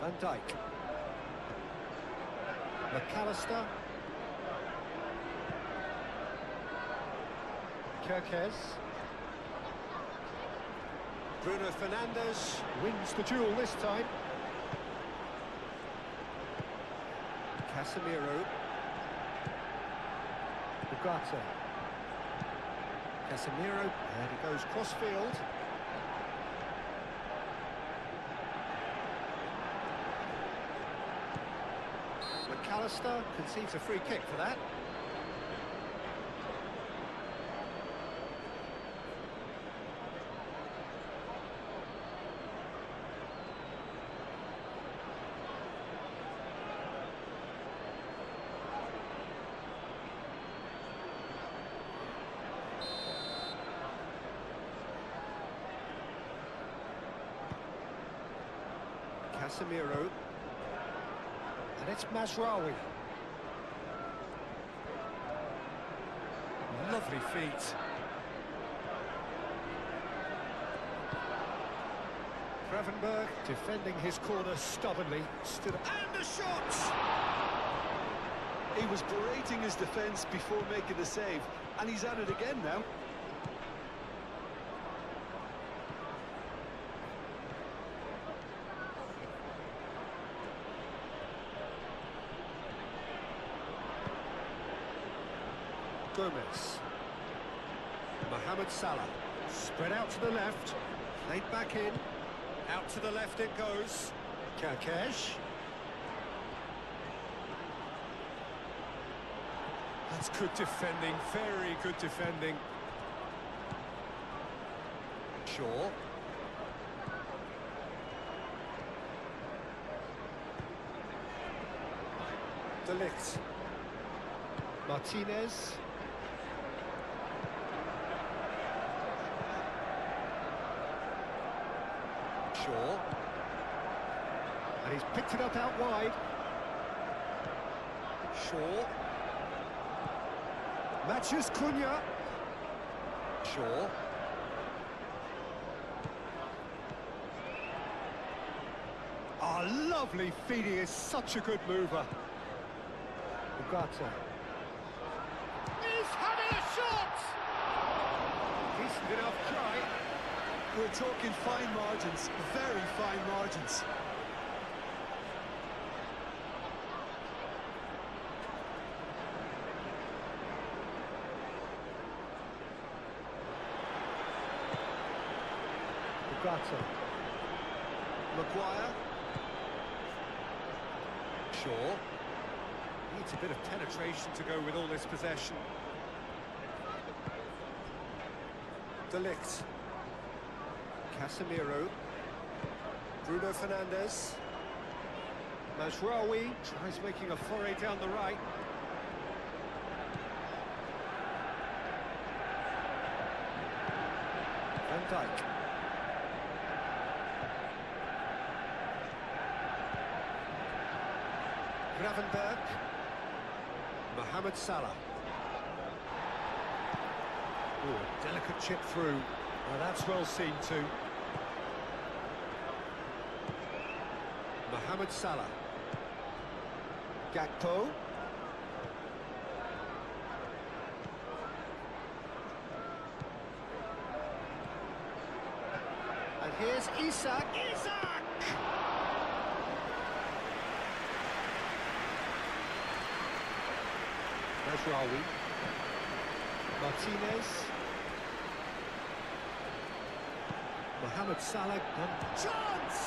Van Dijk. McAllister. Kirkes. Bruno Fernandes wins the duel this time. Casemiro. Ugarte. Casemiro, and he goes cross-field. McAllister concedes a free kick for that. Casemiro, and it's Mazraoui. Lovely feet. Gravenberg defending his corner stubbornly. Stood and the shot! He was berating his defence before making the save, and he's at it again now. Gomez. Mohamed Salah. Spread out to the left. Played back in. Out to the left it goes. Kirkes. That's good defending. Very good defending. Shaw. De Ligt. Martinez. Shaw. And he's picked it up out wide. Shaw. Matches Cunha. Shaw. Oh, lovely feet. He is such a good mover. Ugarte. He's having a shot! Decent enough try. We're talking fine margins, very fine margins. Ugarte. Maguire. Shaw. Needs a bit of penetration to go with all this possession. De Ligt. Casemiro. Bruno Fernandes. Mazraoui tries making a foray down the right. Van Dijk. Gravenberg. Mohamed Salah. Ooh, a delicate chip through. Well, that's well seen too. Mohamed Salah. Gakpo. And here's Isak. Isak! Mazraoui. Martinez. Mohamed Salah. Chance!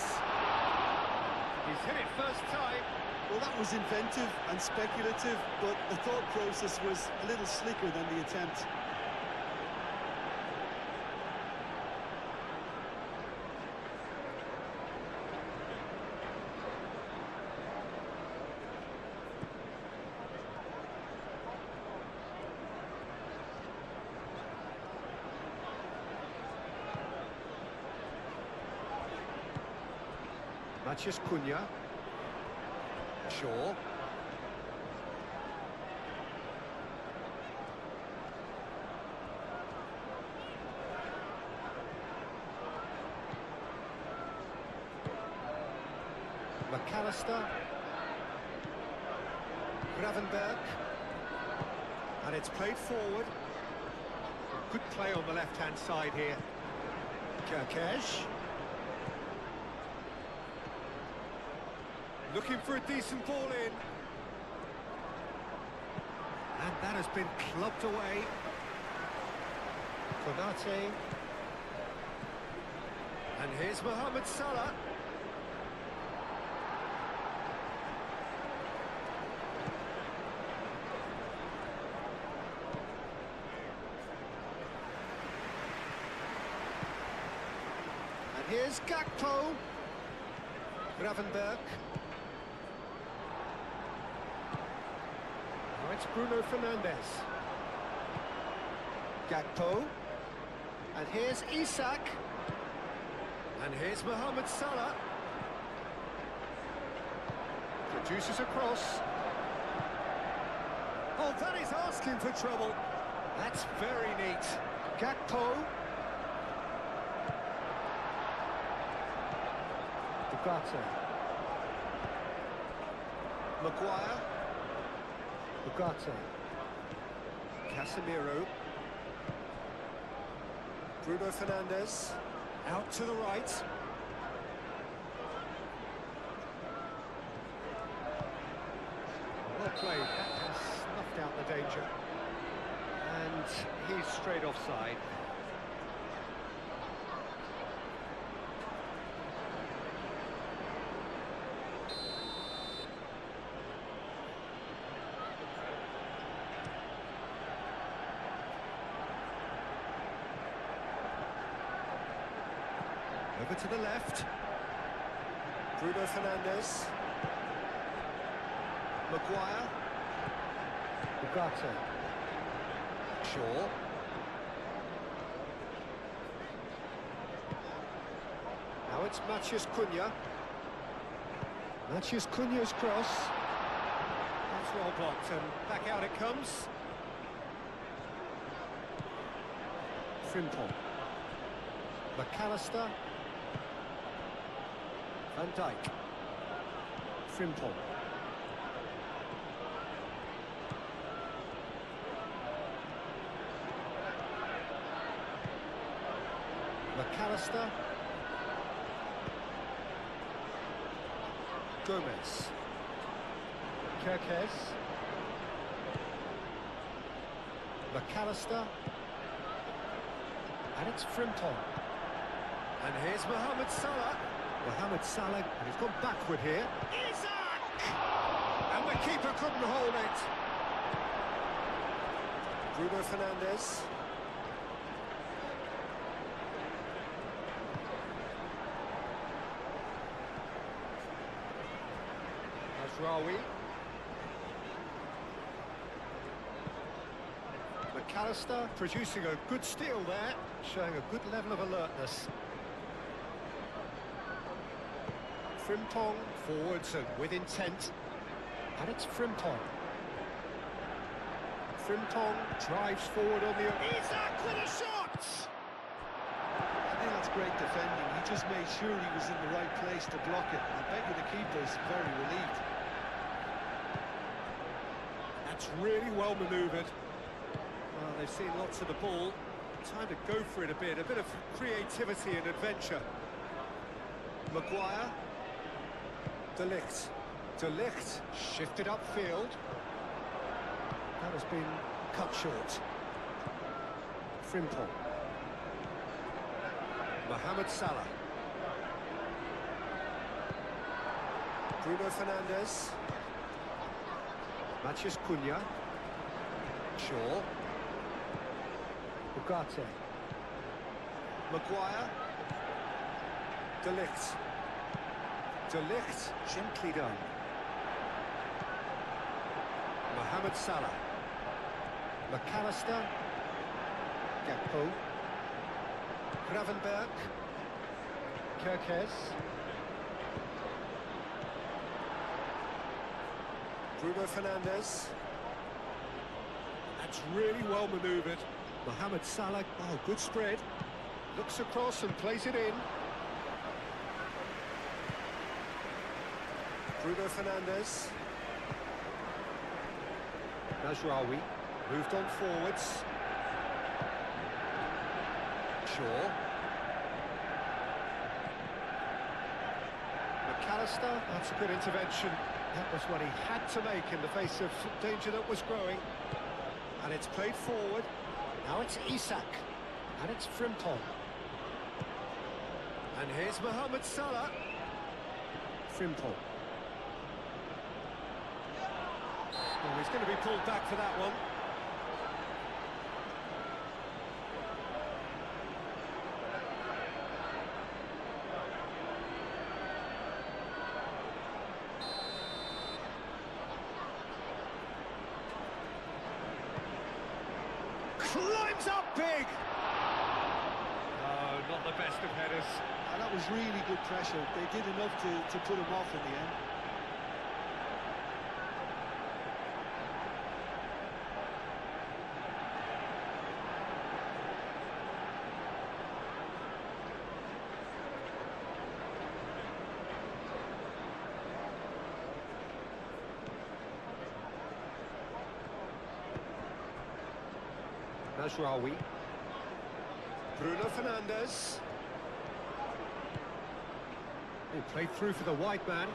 He's hit it first time. Well, that was inventive and speculative, but the thought process was a little slicker than the attempt. Matheus Cunha. Shaw. McAllister. Gravenberg. And it's played forward. Good play on the left-hand side here. Kerkez. Looking for a decent ball in. And that has been clubbed away. Konate. And here's Mohamed Salah. And here's Gakpo. Gravenberg. It's Bruno Fernandes. Gakpo. And here's Isak. And here's Mohamed Salah. Produces a cross. Oh, that is asking for trouble. That's very neat. Gakpo. Ugarte. Maguire. Ugarte. Casemiro. Bruno Fernandes. Out to the right. Well played. That has snuffed out the danger. And he's straight offside. Over to the left. Bruno Fernandes. Maguire. Ugarte. Shaw. Now it's Matheus Cunha. Matheus Cunha's cross. That's well blocked and back out it comes. Frimpong. McAllister. Van Dijk. Frimpong. McAllister. Gomez. Kerkez. McAllister. And it's Frimpong. And here's Mohamed Salah. Mohamed Salah, and he's gone backward here. Isaac! And the keeper couldn't hold it. Bruno Fernandes. Mazraoui. McAllister producing a good steal there, showing a good level of alertness. Frimpong forwards and with intent. And it's Frimpong. Frimpong drives forward on the... Isaac with a shot! I think that's great defending. He just made sure he was in the right place to block it. I bet you the keeper's very relieved. That's really well manoeuvred. Well, they've seen lots of the ball. Time to go for it a bit of creativity and adventure. Maguire. De Ligt. De Ligt shifted upfield. That has been cut short. Frimpong. Mohamed Salah. Bruno Fernandes. Matheus Cunha. Shaw. Ugarte. Maguire. De Ligt. De Ligt, gently done. Mohamed Salah. McAllister. Gakpo. Gravenberg. Kerkez. Bruno Fernandes. That's really well manoeuvred. Mohamed Salah, oh, good spread. Looks across and plays it in. Bruno Fernandes. Mazraoui moved on forwards. Shaw. McAllister, that's a good intervention. That was what he had to make in the face of danger that was growing. And it's played forward. Now it's Isak. And it's Frimpong. And here's Mohamed Salah. Frimpong. Well, he's going to be pulled back for that one. Climbs up big! Oh, not the best of headers. And that was really good pressure. They did enough to put him off in the end. Mazraoui. Bruno Fernandes. He played through for the wide man.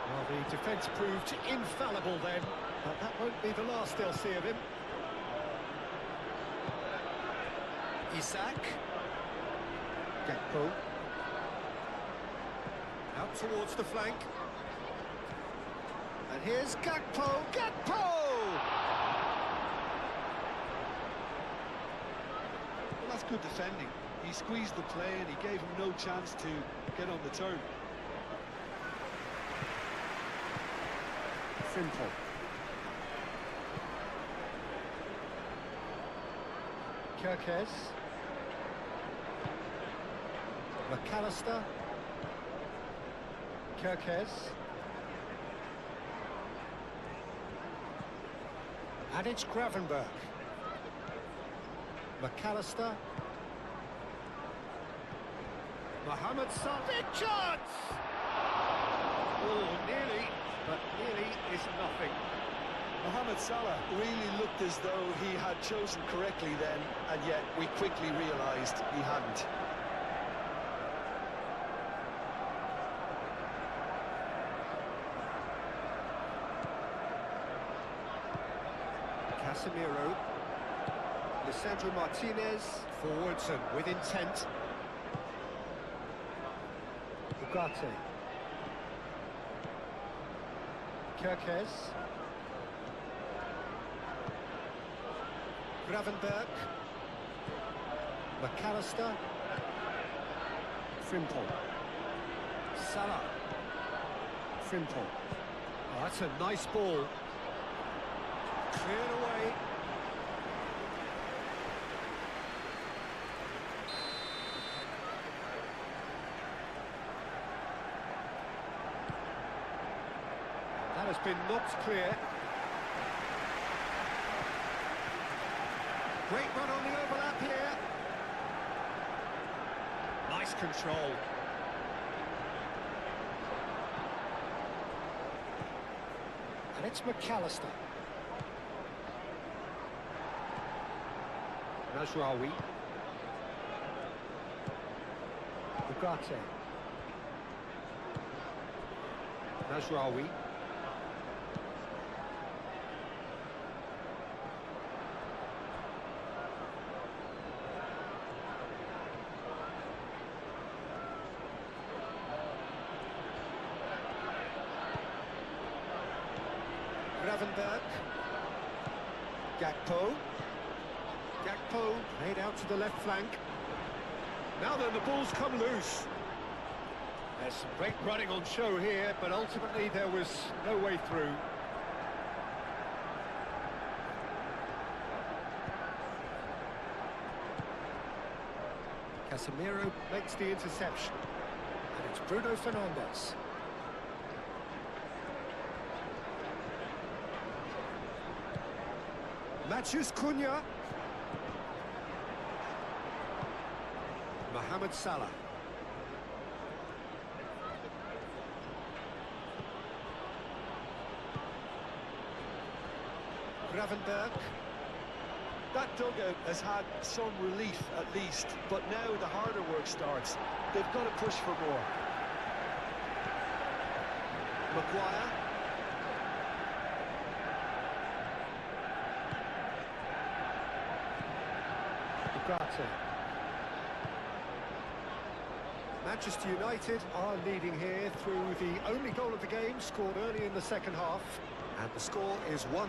Well, the defence proved infallible then, but that won't be the last they'll see of him. Isak. Gakpo. Out towards the flank. And here's Gakpo. Gakpo! Well, that's good defending. He squeezed the play and he gave him no chance to get on the turn. Simple. Kerkez. McAllister. Kerkez. And it's Gravenberg. McAllister. Mohamed Salah. Big chance! Oh, nearly, but nearly is nothing. Mohamed Salah really looked as though he had chosen correctly then, and yet we quickly realised he hadn't. Casemiro. Lisandro Martinez. Forwards and with intent. Ugarte. Kerkez. Gravenberg. McAllister. Frimpong. Salah. Frimpong. Oh, that's a nice ball. Cleared away. That has been knocked clear. Great run on the overlap here. Nice control. And it's McAllister. Mazraoui. Ugarte. Mazraoui. Gravenberg. Gakpo. Gakpo made out to the left flank. Now then, the ball's come loose. There's some great running on show here, but ultimately there was no way through. Casemiro makes the interception. And it's Bruno Fernandes. Matheus Cunha. Mohamed Salah. Gravenberg. That dugout has had some relief at least, but now the harder work starts. They've got to push for more. Maguire. Ugarte. Manchester United are leading here through the only goal of the game, scored early in the second half. And the score is 1-0.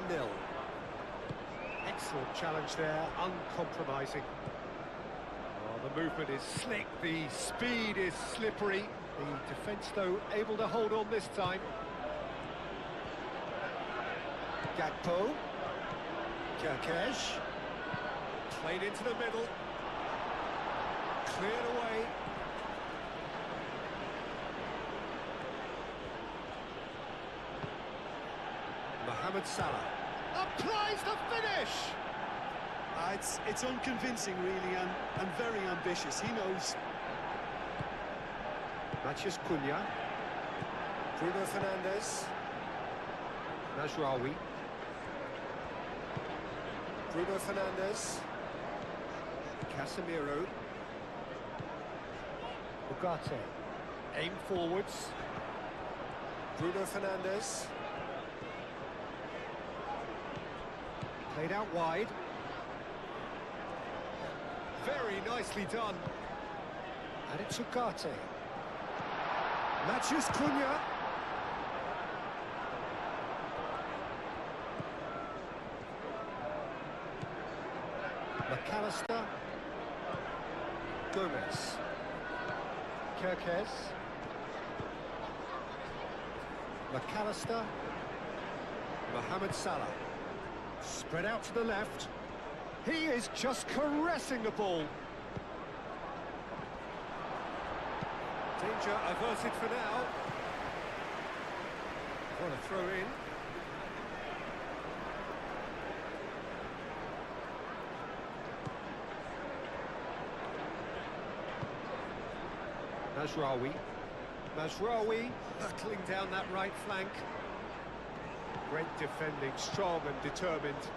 Excellent challenge there, uncompromising. Oh, the movement is slick, the speed is slippery. The defence, though, able to hold on this time. Gakpo. Kerkez. Played into the middle. Cleared away. Mohamed Salah. Applies the finish! It's unconvincing, really, and very ambitious. He knows. Matheus Cunha. Bruno Fernandes. Mazraoui. Bruno Fernandes. Casemiro. Ugarte. Aim forwards. Bruno Fernandes. Played out wide. Very nicely done. And it's Ugarte. Matheus Cunha. McAllister. Gomez. Kerkez. McAllister. Mohamed Salah. Spread out to the left. He is just caressing the ball. Danger averted for now. What a throw in. Mazraoui. Mazraoui battling down that right flank. Great defending, strong and determined.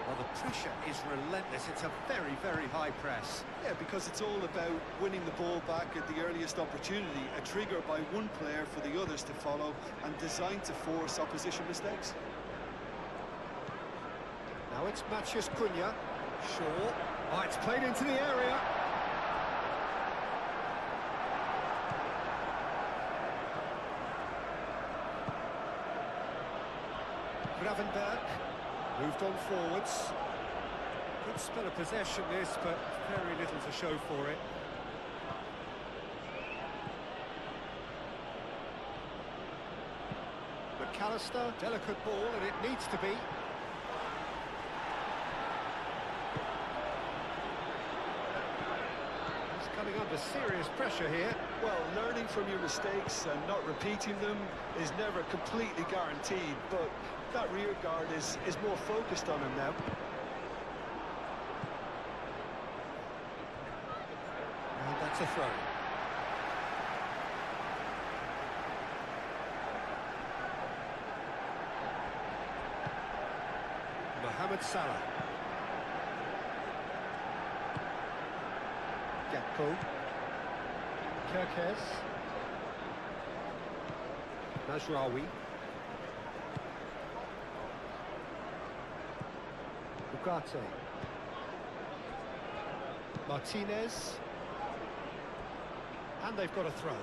Well, the pressure is relentless. It's a very, very high press. Yeah, because it's all about winning the ball back at the earliest opportunity, a trigger by one player for the others to follow, and designed to force opposition mistakes. Now it's Matheus Cunha. Shaw. Oh, it's played into the area. Gravenberg moved on forwards. Good spell of possession this, but very little to show for it. McAllister, delicate ball, and it needs to be. He's coming under serious pressure here. Well, learning from your mistakes and not repeating them is never completely guaranteed, but that rear guard is more focused on him now. And that's a throw. Mohamed Salah. Gakpo. Kerkez. Mazraoui. Ugarte. Martinez. And they've got a throw.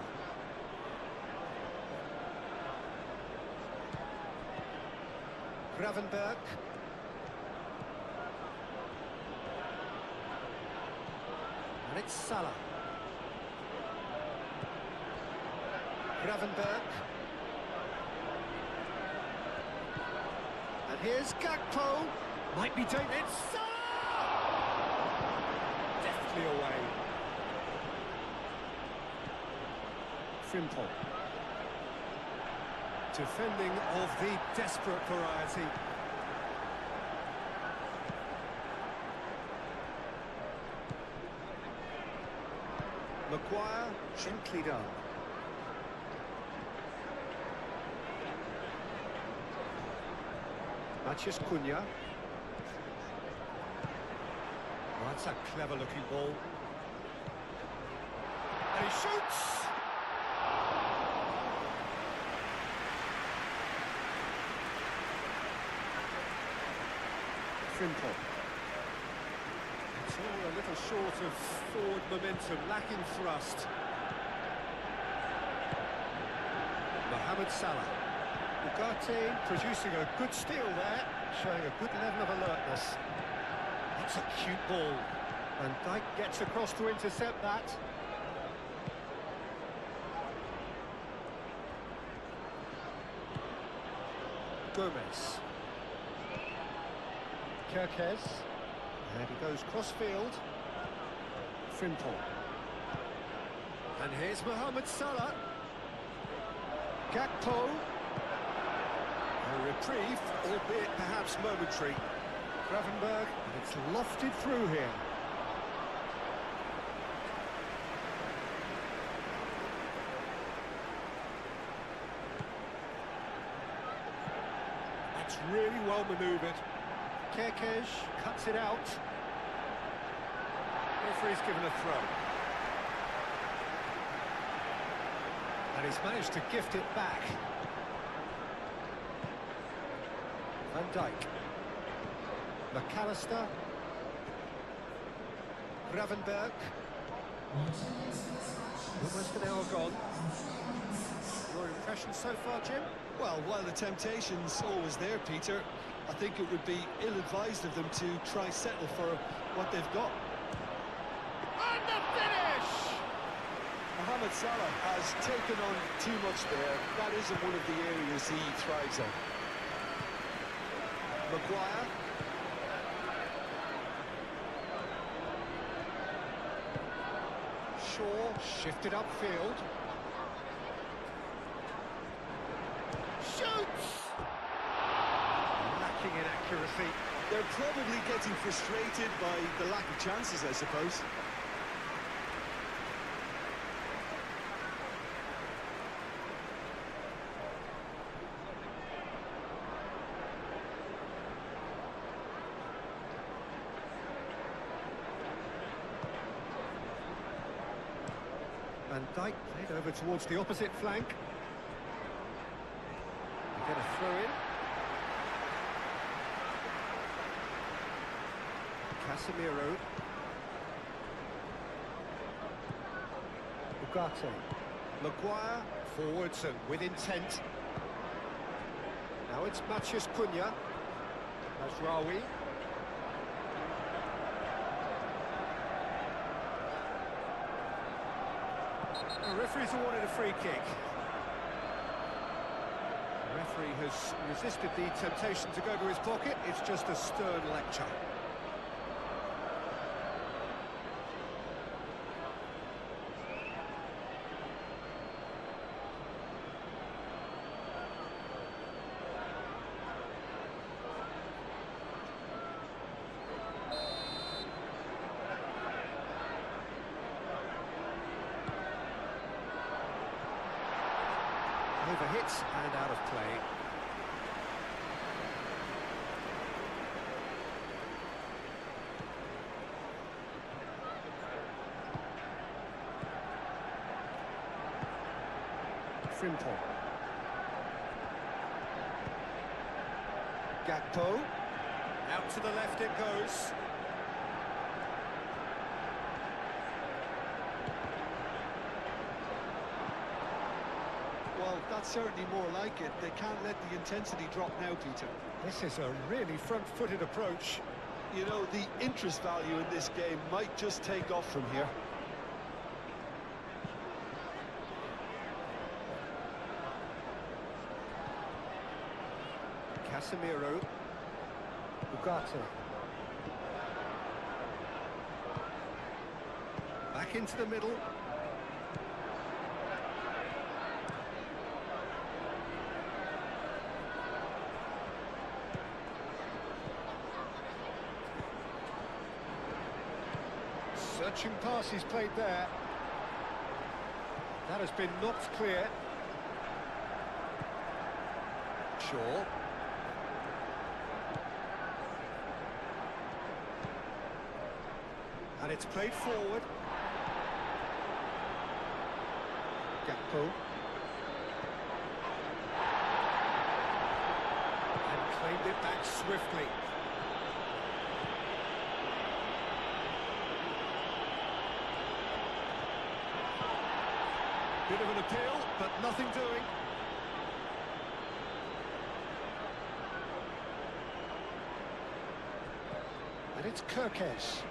Gravenberg. And it's Salah. Gravenberg. And here's Gakpo. Might be taken. It's Salah! Deftly away. Frimpong. Defending of the desperate variety. Maguire, gently done. Matheus Cunha. Oh, that's a clever-looking ball. And he shoots! Frimpong. It's all a little short of forward momentum, lacking thrust. Mohamed Salah. Ugarte producing a good steal there, showing a good level of alertness. That's a cute ball. Van Dijk gets across to intercept that. Gomez. Kerkez. And he goes cross-field. Frimpong. And here's Mohamed Salah. Gakpo. A reprieve, albeit perhaps momentary. Gravenberg, and it's lofted through here. That's really well manoeuvred. Kerkez cuts it out. Referee's given a throw. And he's managed to gift it back. Van Dijk. McAllister. Gravenberg. Almost an hour gone. Your impression so far, Jim? Well, while the temptation's always there, Peter, I think it would be ill-advised of them to try settle for what they've got. And the finish! Mohamed Salah has taken on too much there. That isn't one of the areas he thrives on. Maguire. Shaw shifted upfield. Shoots! Lacking in accuracy. They're probably getting frustrated by the lack of chances, I suppose. Van Dijk played over towards the opposite flank. They get a throw in. Casemiro. Ugarte. Maguire, forwards and with intent. Now it's Matheus Cunha. Mazraoui. The referee's awarded a free kick. The referee has resisted the temptation to go to his pocket. It's just a stern lecture. Overhit and out of play. Frimpong. Gakpo. Out to the left it goes. Well, that's certainly more like it. They can't let the intensity drop now, Peter. This is a really front-footed approach. You know, the interest value in this game might just take off from here. Casemiro. Ugarte. Back into the middle. Searching pass he's played there. That has been knocked clear. Shaw. And it's played forward. Gakpo. And claimed it back swiftly. Bit of an appeal, but nothing doing. And it's Kirkes.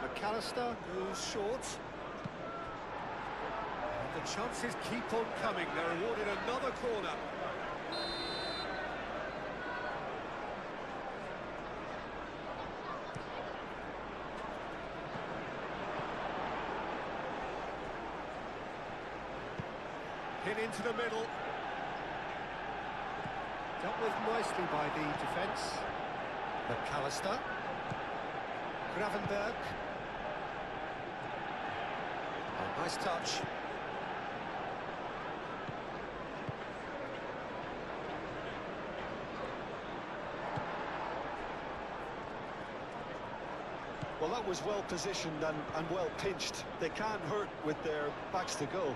McAllister goes short. And the chances keep on coming. They're awarded another corner. Hit into the middle. Dealt with nicely by the defence. McAllister. Gravenberg. Oh, nice touch. Well, that was well positioned and well pinched. They can't hurt with their backs to goal.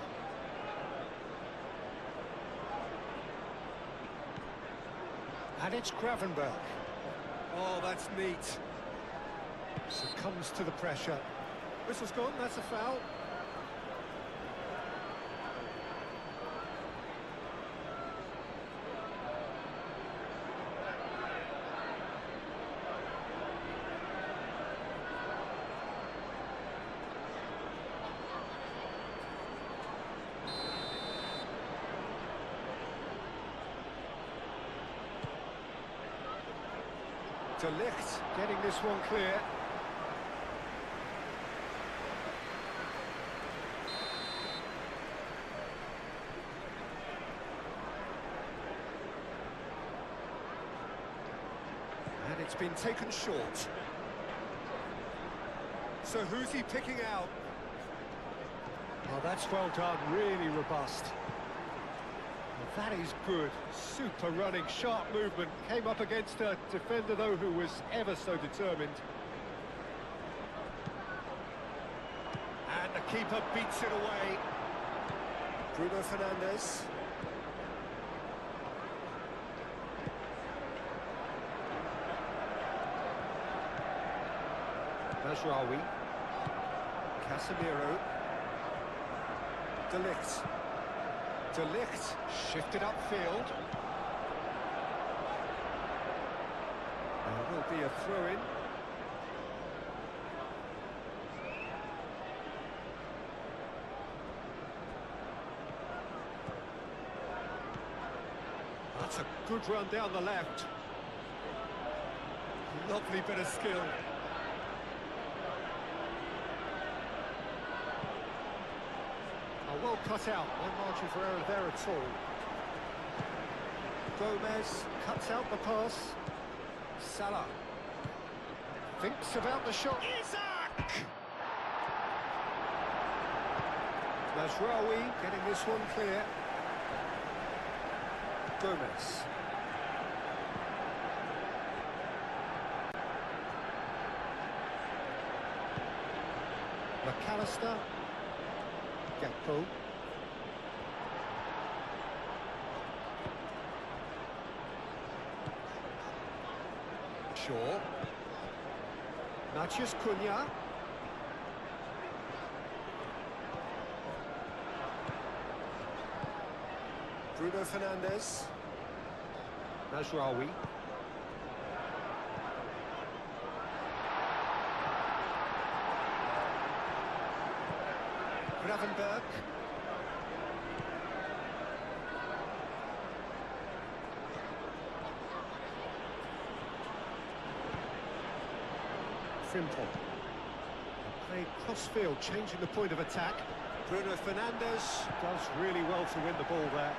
And it's Gravenberg. Oh, that's neat. Succumbs to the pressure. Whistle's gone, that's a foul. De Ligt getting this one clear. And It's been taken short. So who's he picking out? Oh, that's well done, really robust. Well, that is good. Super running, sharp movement. Came up against a defender, though, who was ever so determined. And the keeper beats it away. Bruno Fernandes. Mazraoui. Casemiro. De Ligt. De Ligt shifted upfield. There will be a throw-in. That's a good run down the left. Lovely bit of skill. Well cut out, no margin for error there at all. Gomez cuts out the pass. Salah thinks about the shot. Isaac! Mazraoui getting this one clear. Gomez. McAllister. Gakpo. Shaw. Matheus Cunha. Bruno Fernandes. Mazraoui. Gravenberg. Frimpong. Played cross-field, changing the point of attack. Bruno Fernandes does really well to win the ball there.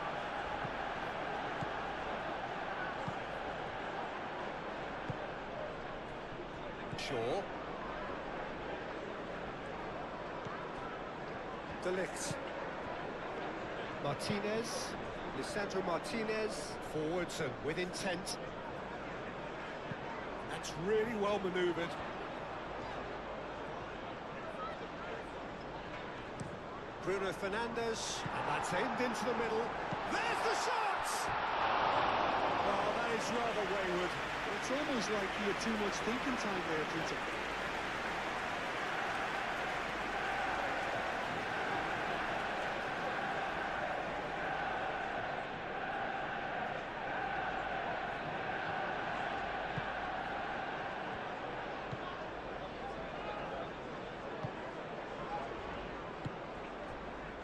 Shaw. De Ligt. Martinez. Lisandro Martinez. Forwards and with intent. That's really well manoeuvred. Bruno Fernandes. And that's aimed into the middle. There's the shot! Oh, that is rather wayward. It's almost like he had too much thinking time there, Peter.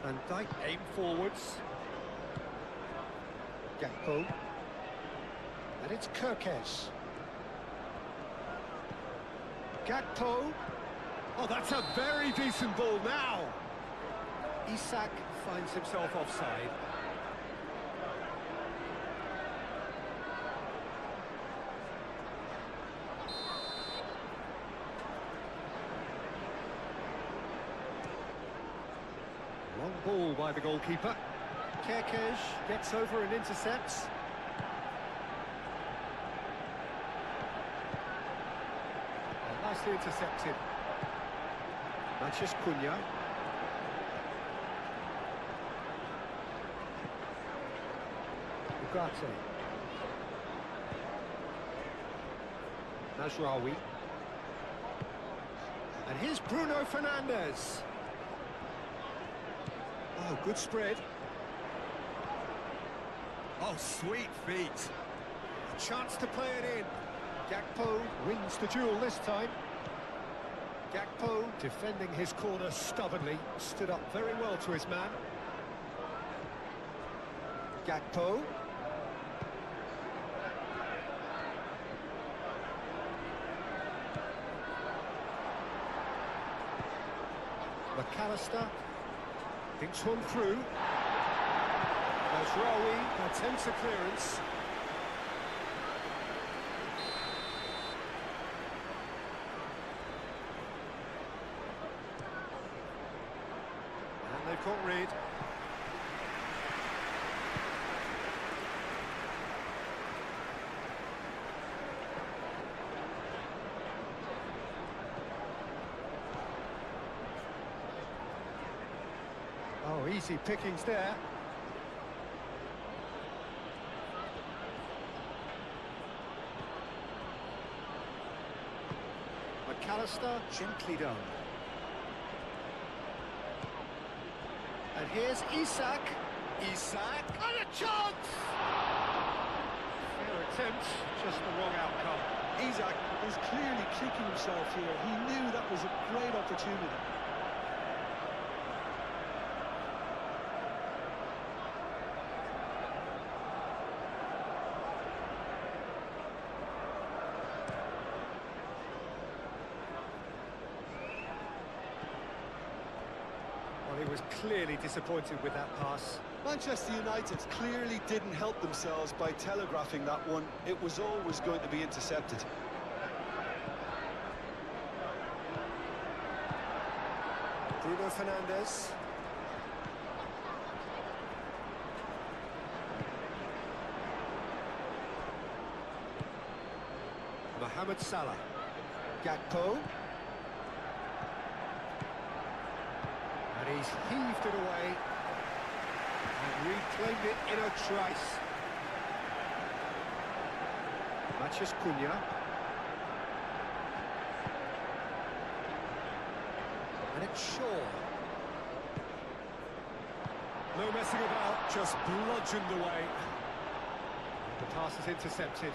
Van Dijk aim forwards. Gakpo. And it's Kerkez. Gakpo. Oh, that's a very decent ball now. Isak finds himself offside. Long ball by the goalkeeper. Kerkez gets over and intercepts. Nicely intercepted. Matheus Cunha. Ugarte. Mazraoui. And here's Bruno Fernandes. Oh, good spread. Oh, sweet feet. A chance to play it in. Gakpo wins the duel this time. Gakpo defending his corner stubbornly. Stood up very well to his man. Gakpo. McAllister. Thinks one through. Mazraoui attempts a clearance. difficult read. Oh, easy pickings there. McAllister, gently done. And here's Isak. Isak, and a chance! Fair attempt, just the wrong outcome. Isak is clearly kicking himself here. He knew that was a great opportunity. Well, he was clearly disappointed with that pass. Manchester United clearly didn't help themselves by telegraphing that one. It was always going to be intercepted. Bruno Fernandes. Mohamed Salah. Gakpo. And he's heaved it away and reclaimed it in a trice. Matheus Cunha. And it's Shaw. No messing about, just bludgeoned away. The pass is intercepted.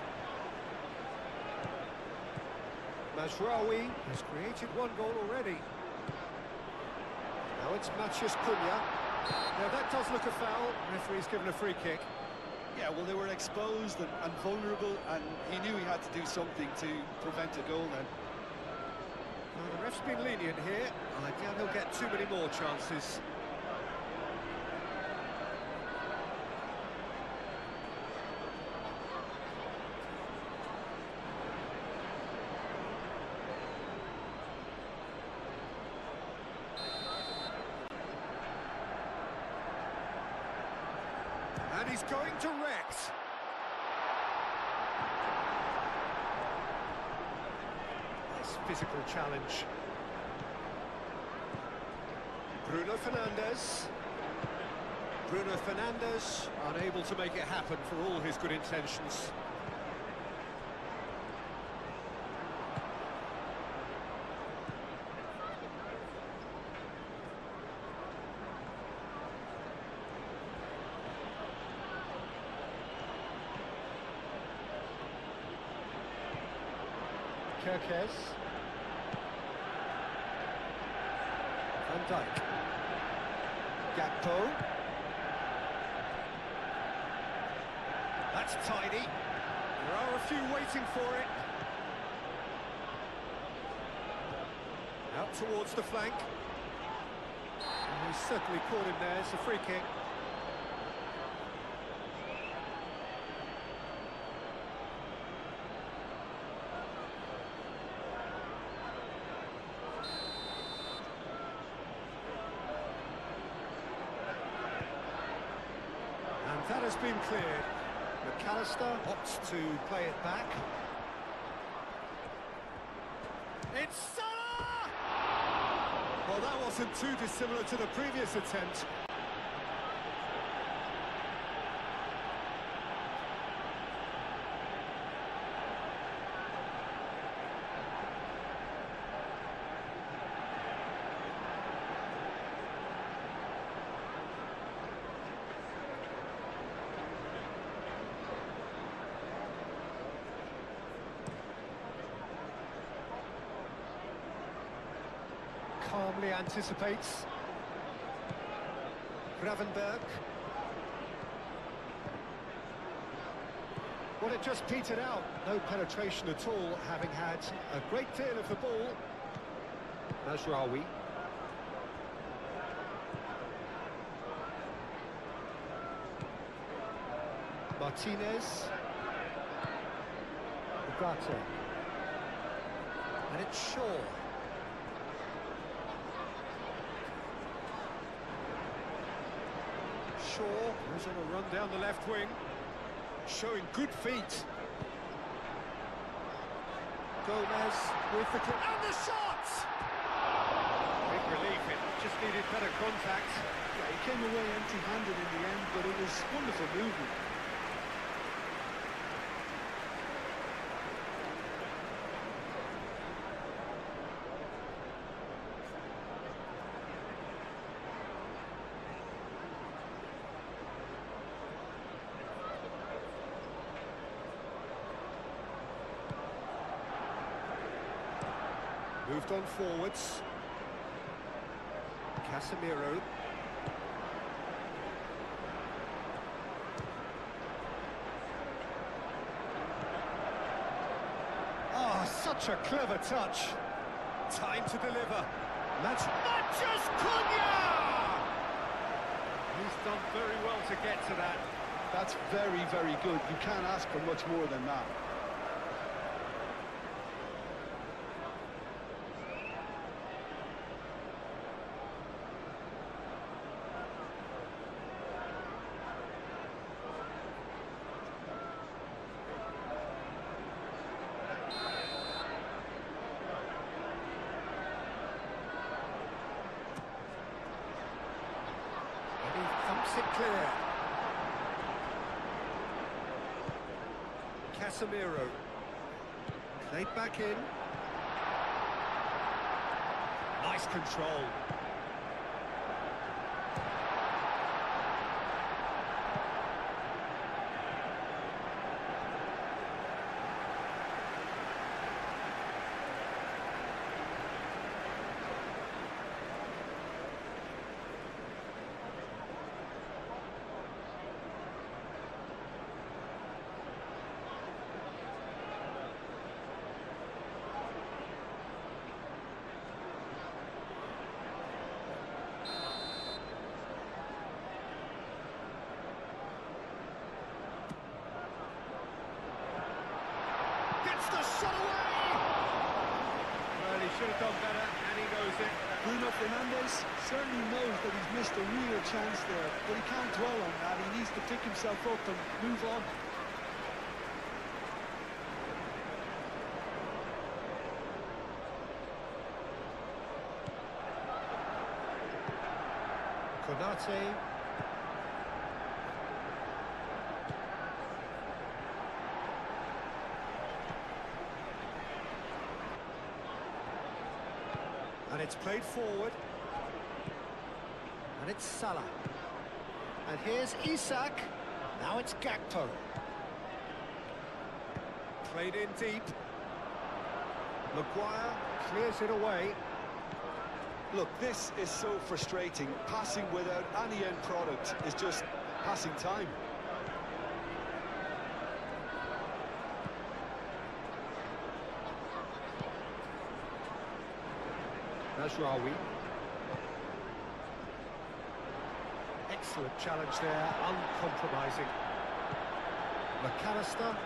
Mazraoui has created one goal already. Now it's Matheus Cunha. Now that does look a foul. Referee's given a free kick. Yeah, well, they were exposed and vulnerable, and he knew he had to do something to prevent a goal then. Well, the ref's been lenient here. I doubt he'll get too many more chances. And he's going direct. Nice physical challenge. Bruno Fernandes. Bruno Fernandes unable to make it happen for all his good intentions. Kerkez. Van Dijk. Gakpo. That's tidy. There are a few waiting for it. Out towards the flank. And he's certainly caught him there. It's a free kick. That has been cleared. McAllister opts to play it back. It's Salah! Well, that wasn't too dissimilar to the previous attempt. Calmly anticipates. Gravenberg. Well, it just petered out. No penetration at all, having had a great deal of the ball. Mazraoui. Martinez. Ugarte. And it's Shaw. Shaw goes on a run down the left wing, showing good feet. Gomez with the clip, and the shot! Big relief, it just needed better contact. Yeah, he came away empty-handed in the end, but it was wonderful movement. Moved on forwards. Casemiro. Oh, such a clever touch. Time to deliver. That's Matches Cunha! He's done very well to get to that. That's very, very good. You can't ask for much more than that. And he thumps it clear. Casemiro. Played back in. Nice control. Gets the shot away! Well, he should have done better, and he knows it. Bruno Fernandes certainly knows that he's missed a real chance there, but he can't dwell on that. He needs to pick himself up and move on. Konate. And it's played forward. And it's Salah. And here's Isak. Now it's Gakpo. Played in deep. Maguire clears it away. Look, this is so frustrating. Passing without any end product is just passing time. Mazraoui. Excellent challenge there, uncompromising. McAllister.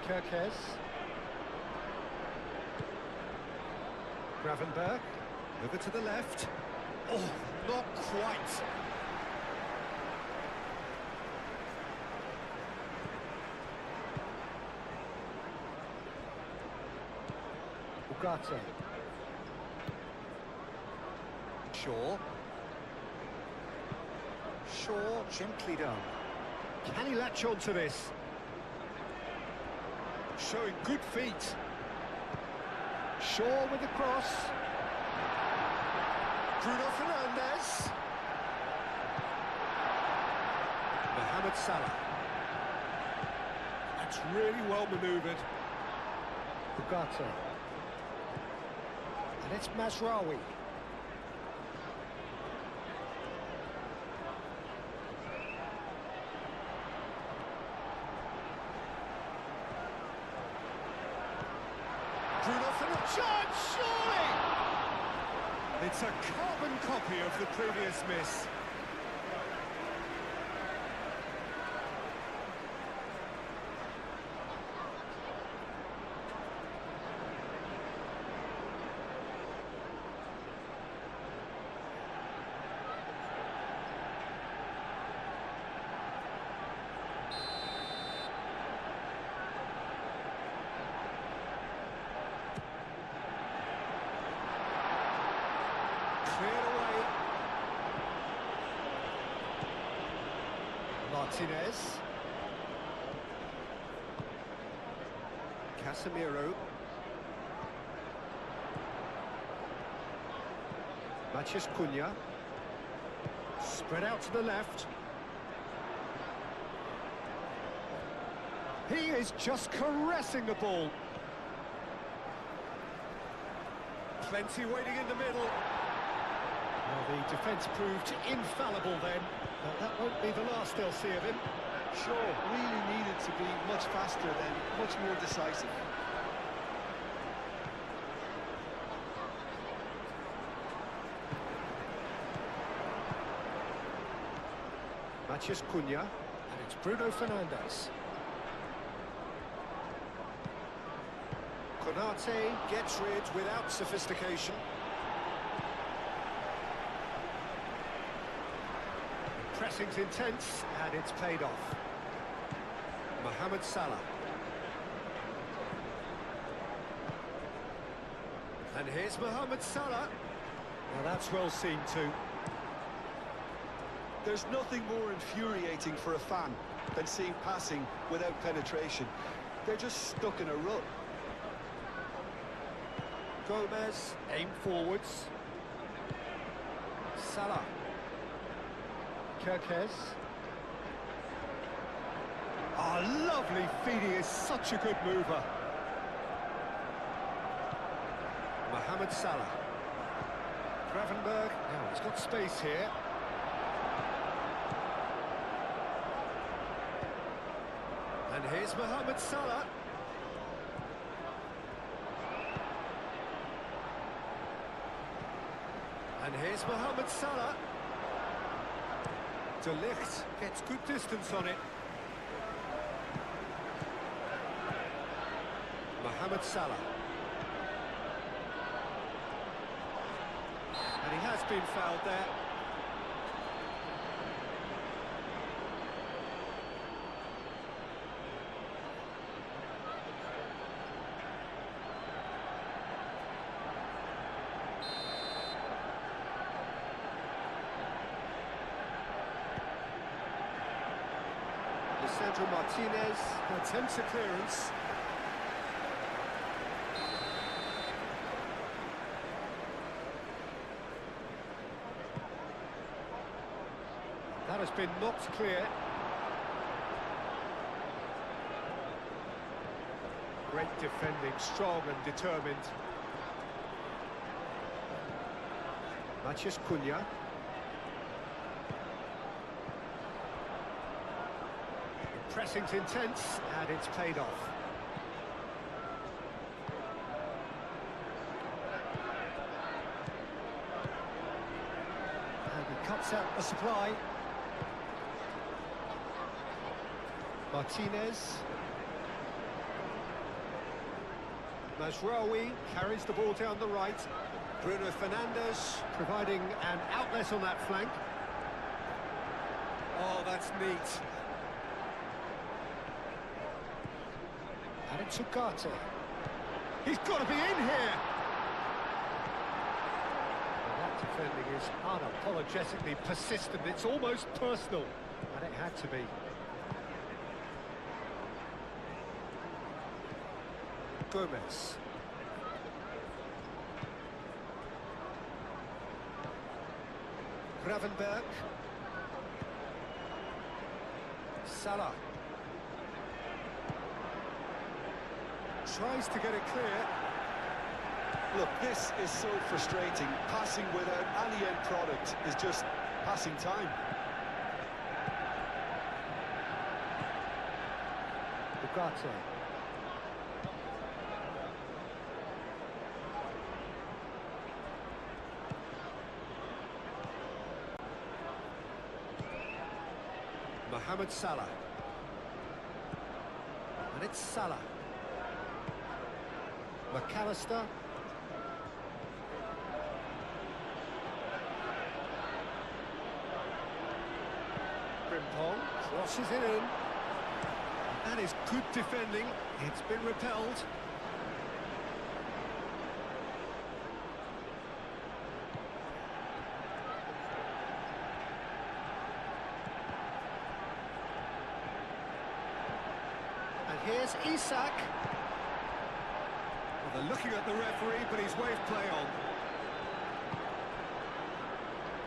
Kirkes. Gravenberg. Over to the left. Oh, not quite. Ugarte. Shaw. Shaw, gently done. Can he latch on to this? Showing good feet. Shaw with the cross. Bruno Fernandes. Mohamed Salah. That's really well manoeuvred. Ugarte. And it's Mazraoui. Bruno Fernandes. Shot, surely! It's a carbon copy of the previous miss. Martinez. Casemiro. Matheus Cunha. Spread out to the left. He is just caressing the ball. Plenty waiting in the middle. Well, the defence proved infallible then, but that won't be the last they'll see of him. Sure, really needed to be much faster then, much more decisive. Matheus Cunha, and it's Bruno Fernandes. Konate gets rid without sophistication. Pressing's intense, and it's paid off. Mohamed Salah. And here's Mohamed Salah. Now that's well seen too. There's nothing more infuriating for a fan than seeing passing without penetration. They're just stuck in a rut. Gomez, aim forwards. Salah. Kerkez. Oh, lovely feed, he is such a good mover. Mohamed Salah. Gravenberg, now he's got space here. And here's Mohamed Salah. And here's Mohamed Salah. De Ligt gets good distance on it. Mohamed Salah. And he has been fouled there. Sandro Martinez attempts a clearance. That has been knocked clear. Great defending, strong and determined. Matheus Cunha. Pressing's intense, and it's paid off. And he cuts out the supply. Martinez. Mazraoui carries the ball down the right. Bruno Fernandes providing an outlet on that flank. Oh, that's neat. And it's Ugarte. He's got to be in here! Well, that defending is unapologetically persistent. It's almost personal. And it had to be. Gomez. Gravenberg. Salah. Tries to get it clear. Look, this is so frustrating. Passing without any end product is just passing time. Ugarte. Mohamed Salah. And it's Salah. McAllister. Frimpong crosses it in. That is good defending. It's been repelled. Here's Isak. Well, they're looking at the referee, but he's waved play on.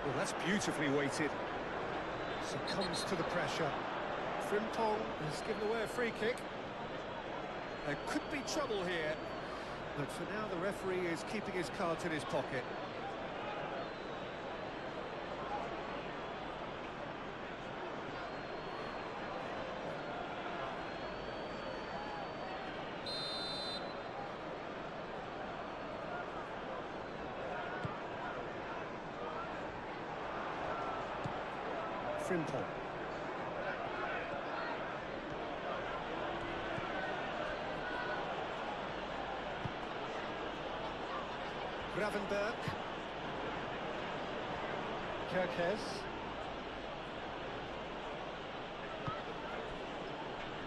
Well, that's beautifully weighted. Succumbs to the pressure. Frimpong has given away a free kick. There could be trouble here, but for now the referee is keeping his cards in his pocket. Frimpong. Gravenberg. Kerkez.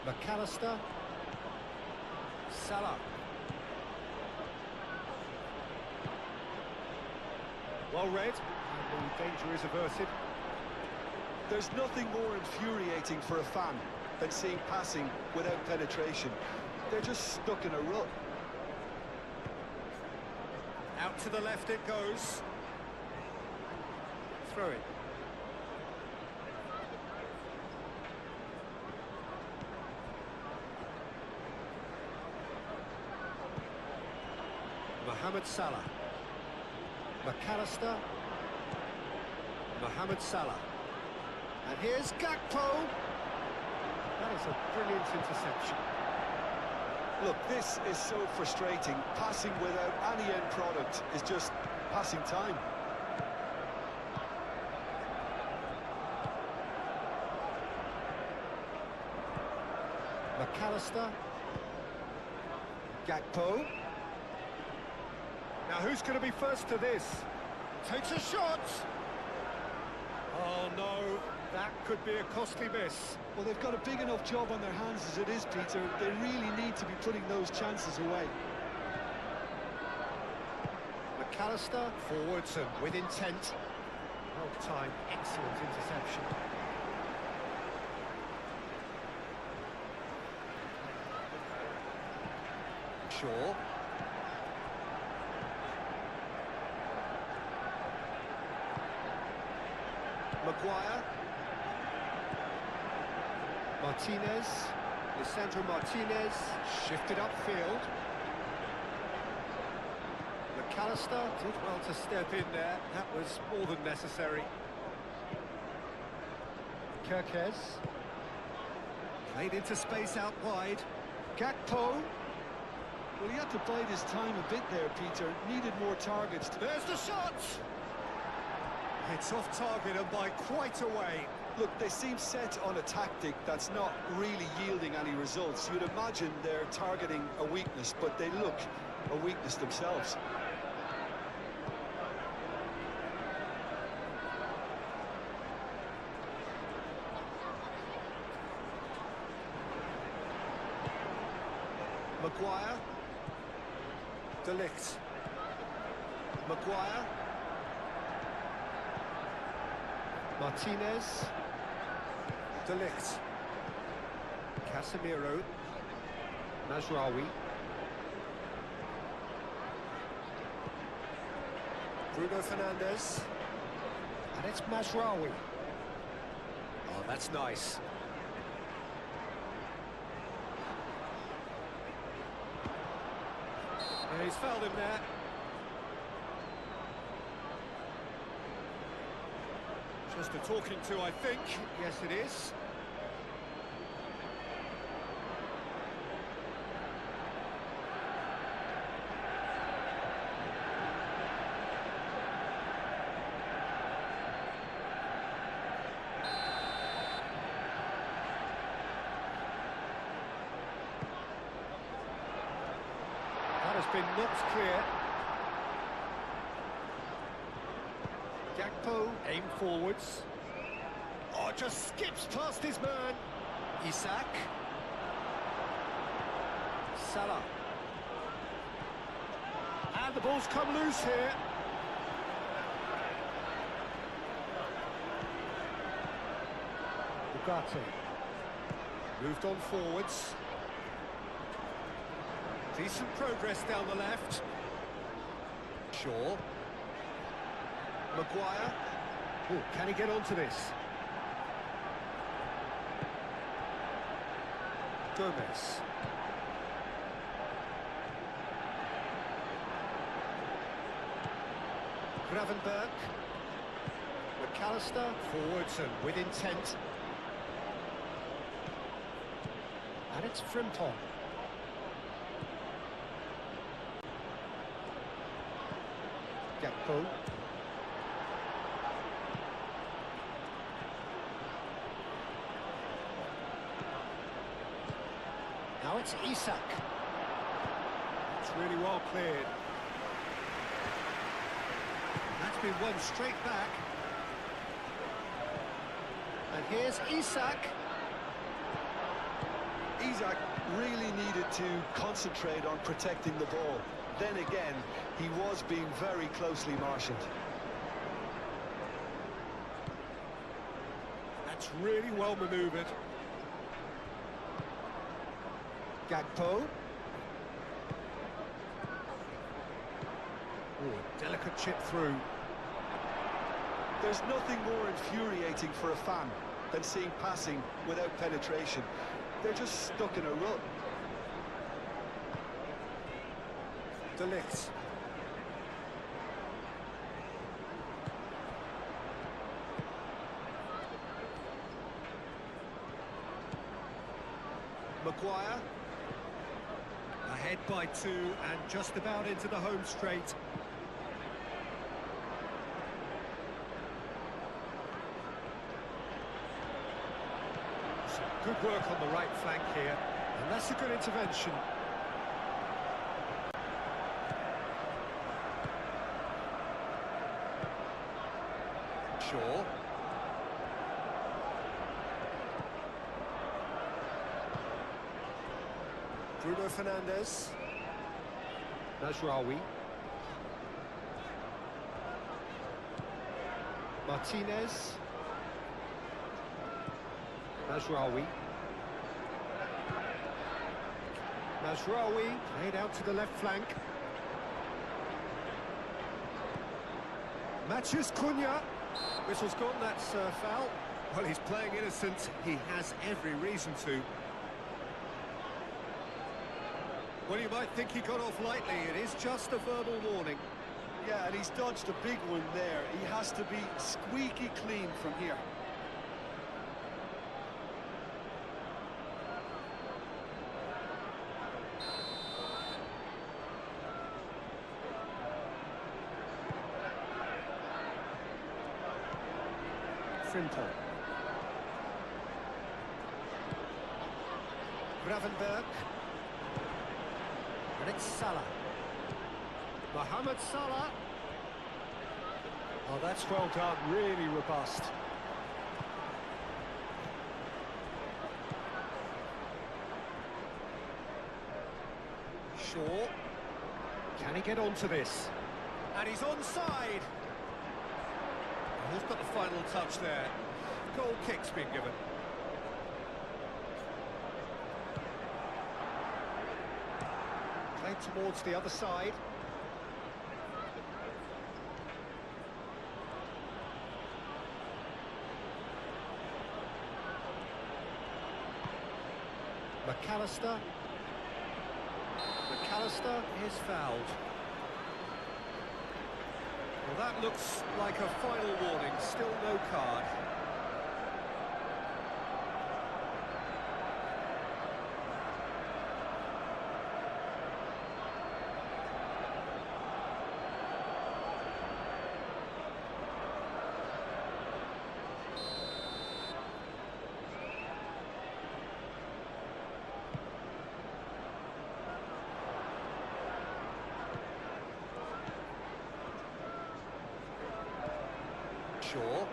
McAllister. Salah. Well read, and the danger is averted. There's nothing more infuriating for a fan than seeing passing without penetration. They're just stuck in a rut. Out to the left it goes. Throw it. Mohamed Salah. McAllister. Mohamed Salah. And here's Gakpo. That is a brilliant interception. Look, this is so frustrating. Passing without any end product is just passing time. McAllister. Gakpo. Now who's going to be first to this? Takes a shot. Oh no, that could be a costly miss. Well, they've got a big enough job on their hands as it is, Peter. They really need to be putting those chances away. McAllister forwards and with intent. Well timed, excellent interception. Shaw. Maguire. Martinez. Lisandro Martinez. Shifted upfield. McAllister did well to step in there. That was more than necessary. Kerkez. Played into space out wide. Gakpo. Well, he had to bide his time a bit there, Peter. Needed more targets. There's the shot! It's off target and by quite a way. Look, they seem set on a tactic that's not really yielding any results. You'd imagine they're targeting a weakness, but they look a weakness themselves. Maguire. De Ligt. Maguire. Martinez. De Ligt. Casemiro. Mazraoui. Bruno Fernandes. And it's Mazraoui. Oh, that's nice. Yeah, he's fouled him there. Just a talking to, I think. Yes, it is. That has been knocked clear. Gakpo, aim forwards. Oh, just skips past his man. Isak. Salah. And the ball's come loose here. Ugarte. Moved on forwards. Decent progress down the left. Shaw. Maguire. Oh, can he get onto this? Gomez. Gravenberg. McAllister. Forwards and with intent. And it's Frimpong. Gakpo. Now it's Isak. It's really well cleared. That's been won straight back. And here's Isak. Isak really needed to concentrate on protecting the ball. Then again, he was being very closely marshalled. That's really well manoeuvred. Gakpo. Oh, a delicate chip through. There's nothing more infuriating for a fan than seeing passing without penetration. They're just stuck in a rut. De Ligt. Maguire. Ahead by 2 and just about into the home straight. Some good work on the right flank here, and that's a good intervention. Shaw. Bruno Fernandes. Najraoui. Martinez. Najraoui. Najraoui played out to the left flank. Matches Cunha. Whistle's gone, that's foul. Well, he's playing innocent. He has every reason to. Well, you might think he got off lightly. It is just a verbal warning. Yeah, and he's dodged a big one there. He has to be squeaky clean from here. Frimpong. Gravenberg. And it's Salah. Mohamed Salah. Oh, that's well done, really robust. Shaw. Can he get onto this? And he's onside. Who's got the final touch there? Goal kick's been given. Played towards the other side. McAllister. McAllister is fouled. Well, that looks like a final warning, still no card. Shaw.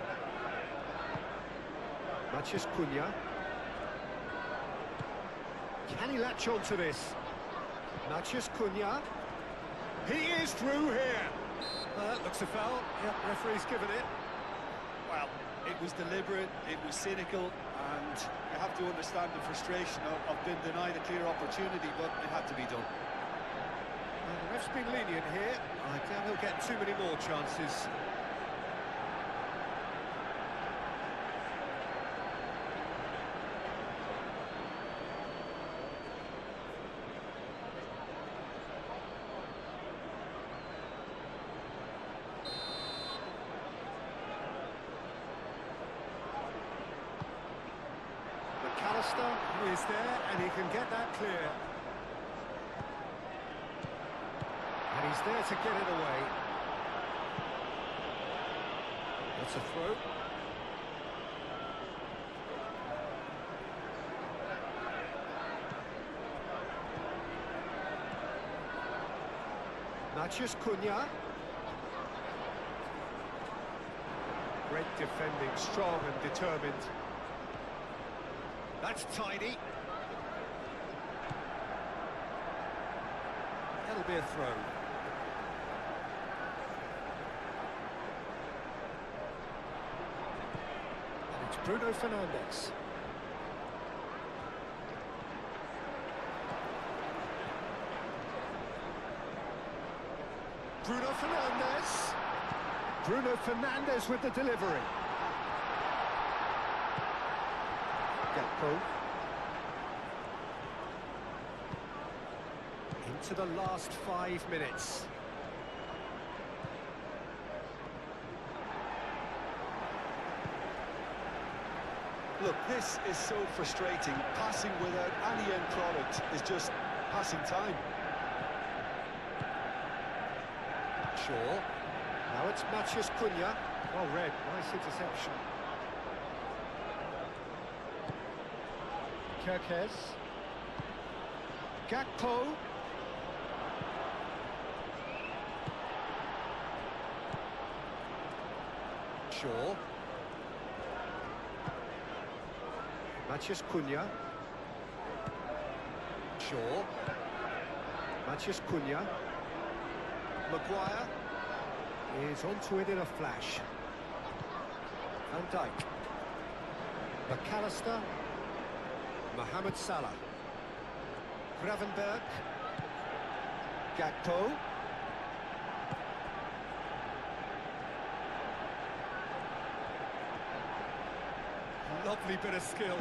Matches Cunha. Can he latch on to this? Matches Cunha. He is through here. That looks a foul. Yep, referee's given it. Well, it was deliberate, it was cynical, and you have to understand the frustration of being denied a clear opportunity, but it had to be done. ref's been lenient here. I doubt he'll get too many more chances. McAllister, who is there, and he can get that clear. And he's there to get it away. That's a throw. Matheus Cunha. Great defending, strong and determined. That's tidy. That'll be a throw. And it's Bruno Fernandes. Bruno Fernandes. Bruno Fernandes with the delivery. Gakpo. Into the last 5 minutes. Look, this is so frustrating. Passing without any end product is just passing time. Shaw. Now it's Matheus Cunha. Well read, nice interception. Kirkes. Gakpo. Shaw. Matheus Cunha. Shaw. Matheus Cunha. Maguire is onto it in a flash. Van Dijk. McAllister. Mohamed Salah. Gravenberg. Gakpo. Lovely bit of skill.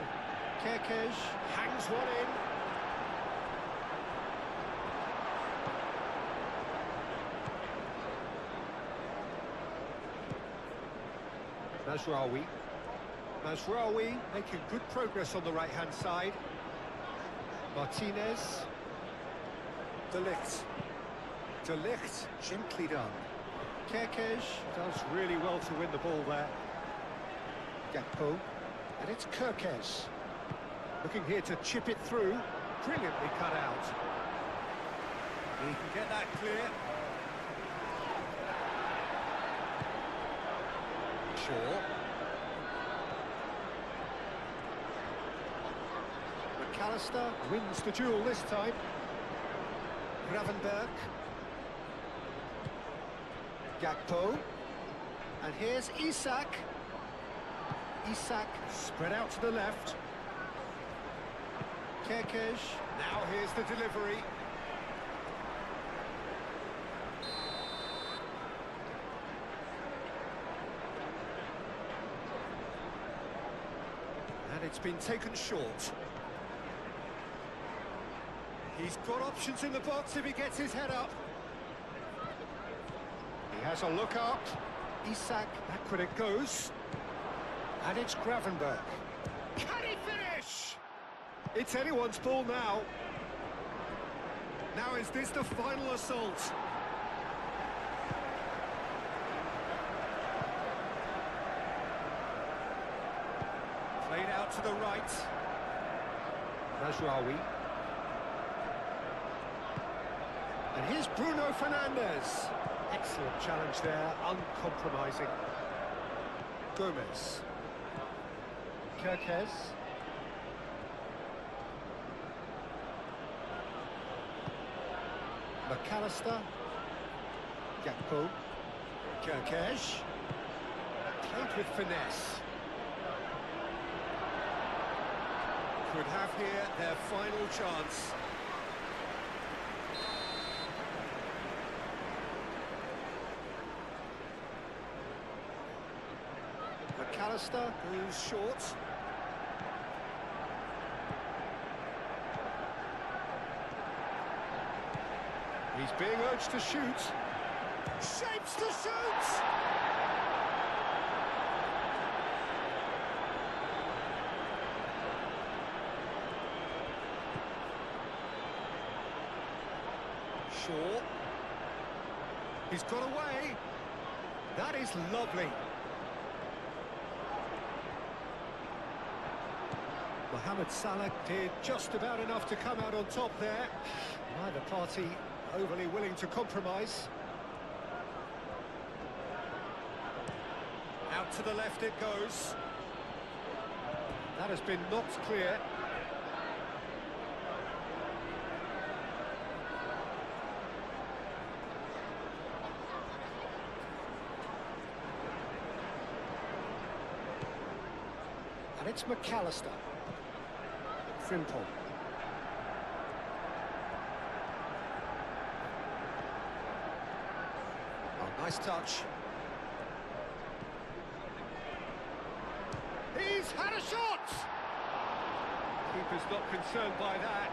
Kirkes hangs one in. Mazraoui. Mazraoui making good progress on the right-hand side. Martinez. De Ligt. De Ligt, gently done. Kirkes does really well to win the ball there. Gakpo. And it's Kirkes. Looking here to chip it through. Brilliantly cut out. He can get that clear. Shaw. McAllister wins the duel this time. Gravenberg. Gakpo. And here's Isak. Isak spread out to the left. Kirkes. Now here's the delivery. And it's been taken short. He's got options in the box if he gets his head up. He has a look up. Isak, back when it goes. And it's Gravenberg. Can he finish? It's anyone's ball now. Now is this the final assault? Played out to the right. Mazraoui. And here's Bruno Fernandes. Excellent challenge there, uncompromising. Gomez. Kirkes. McAllister. Gakpo. Kirkes. Played with finesse. Could have here their final chance. McAllister goes short. He's being urged to shoot. Shapes to shoot! Shaw. He's got away. That is lovely. Mohamed Salah did just about enough to come out on top there. Neither party overly willing to compromise. Out to the left it goes. That has been knocked clear. And it's McAllister. Frimpong. Oh, nice touch. He's had a shot! Keeper's not concerned by that.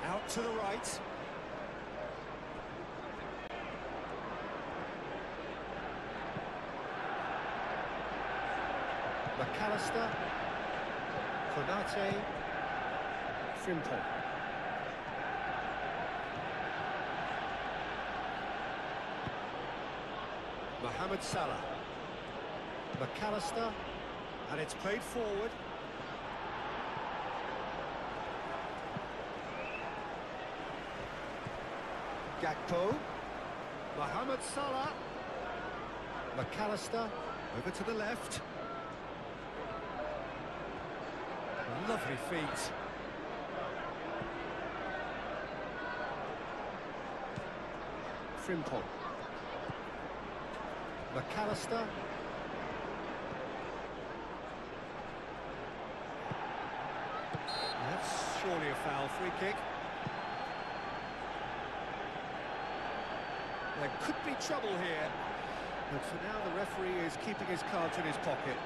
Out to the right. McAllister, Konate, Frimpong. Mohamed Salah, McAllister, and it's played forward. Gakpo, Mohamed Salah, McAllister, over to the left. Lovely feet. Frimpong. McAllister. That's surely a foul. Free kick. There could be trouble here, but for now the referee is keeping his cards in his pocket.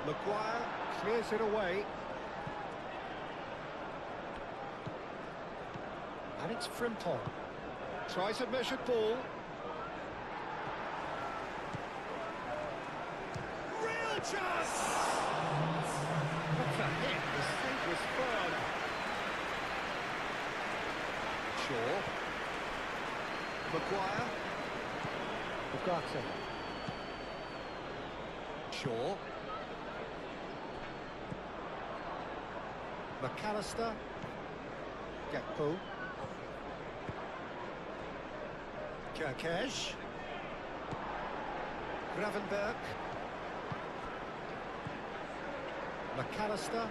Maguire clears it away. And it's Frimpong. Tries a measured ball. Real chance! What a hit! The save was firm. Shaw. Maguire. Ugarte. Shaw. McAllister, Gakpo, Kerkez, Gravenberg, McAllister,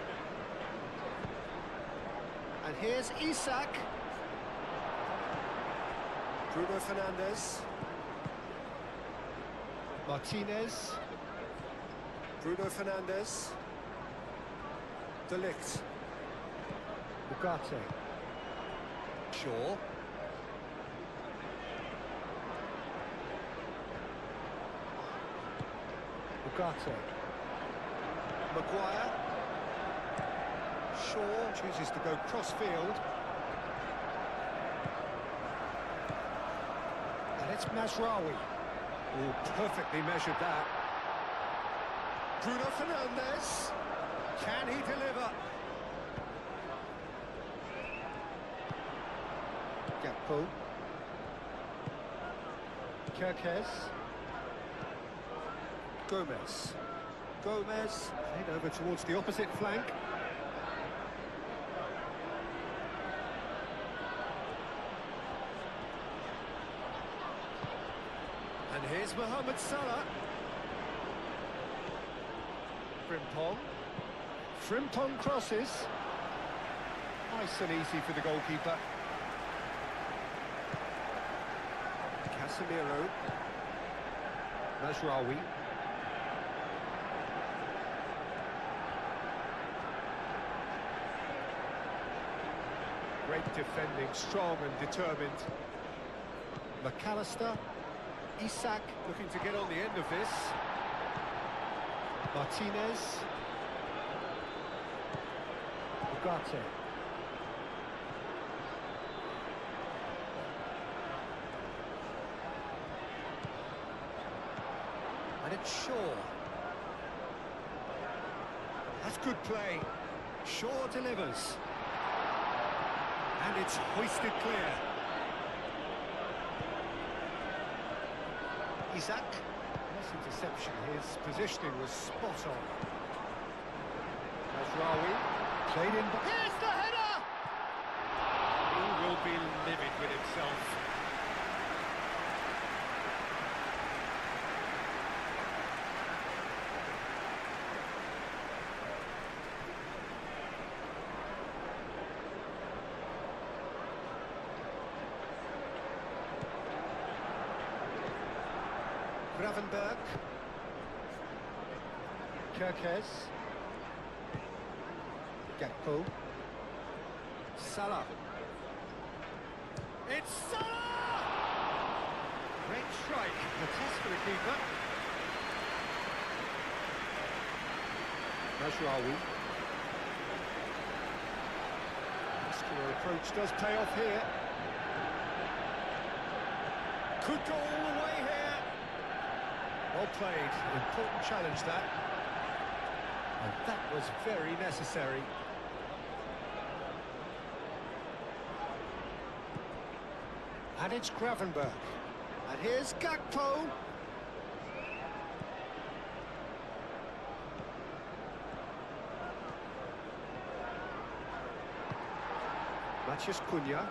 and here's Isak, Bruno Fernandes, Martinez, Bruno Fernandes, De Ligt. Ugarte. Shaw. Ugarte. Maguire. Shaw chooses to go cross-field. And it's Mazraoui. Oh, perfectly measured that. Bruno Fernandes. Can he deliver? Gakpo. Kerkez. Gomez. Gomez played over towards the opposite flank. Here's Mohamed Salah. Frimpong. Frimpong crosses. Nice and easy for the goalkeeper. Casemiro. Mazraoui. Great defending, strong and determined. McAllister. Isak looking to get on the end of this. Martinez. Ugarte. And it's Shaw. That's good play. Shaw delivers. And it's hoisted clear. Isak. Nice interception. His positioning was spot on. Mazraoui. Played in. Here's the header! He will be livid with himself. Gravenberg. Kerkez. Gakpo. Salah. It's Salah! Great strike. The test for the keeper. Mazraoui. Muscular approach does pay off here. Could go all the way here. Well played, important challenge that. And that was very necessary. And it's Gravenberg. And here's Gakpo. Matheus Cunha.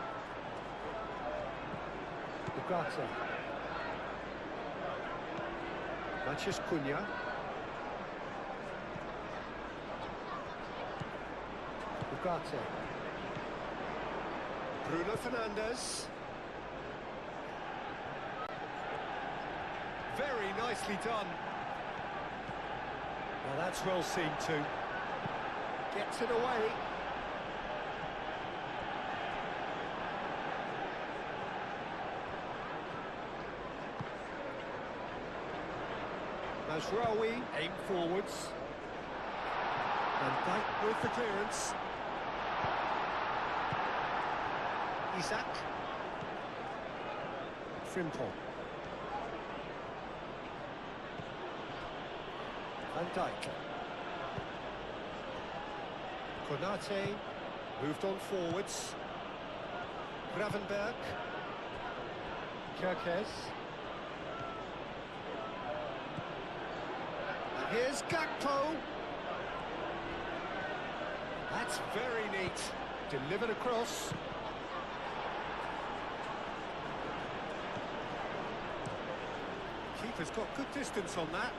Ugarte. Matheus Cunha. Ugarte. Bruno Fernandes. Very nicely done. Well, that's well seen too. Gets it away. Mazraoui, aim forwards. Van Dijk with the clearance. Isak. Frimpong. Van Dijk. Konate moved on forwards. Gravenberg. Kerkez. Here's Gakpo. That's very neat. Delivered across. Keeper's got good distance on that.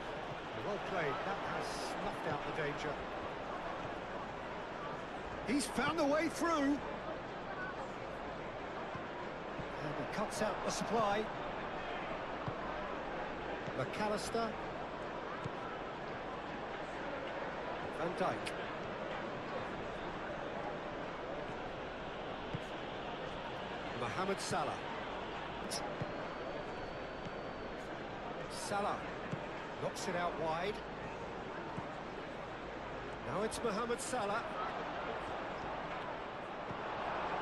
Well played. That has snuffed out the danger. He's found a way through. And he cuts out the supply. McAllister. Van Dijk. Mohamed Salah. Salah knocks it out wide. Now it's Mohamed Salah.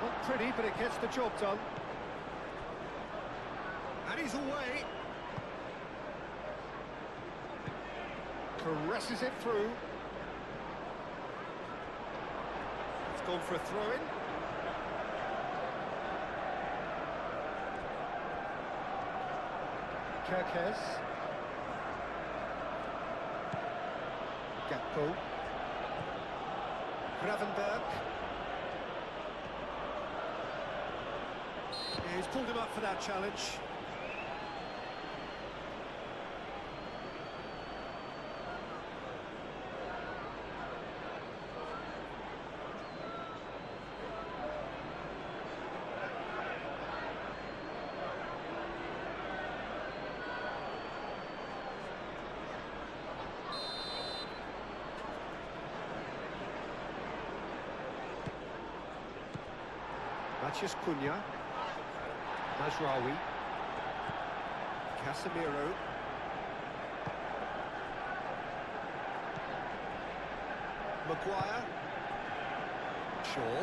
Not pretty, but it gets the job done. And he's away. Caresses it through. It's gone for a throw-in. Kerkez. Gakpo. Gravenberg. He's pulled him up for that challenge. Mathias Cunha. Mazraoui. Casemiro. Maguire. Shaw.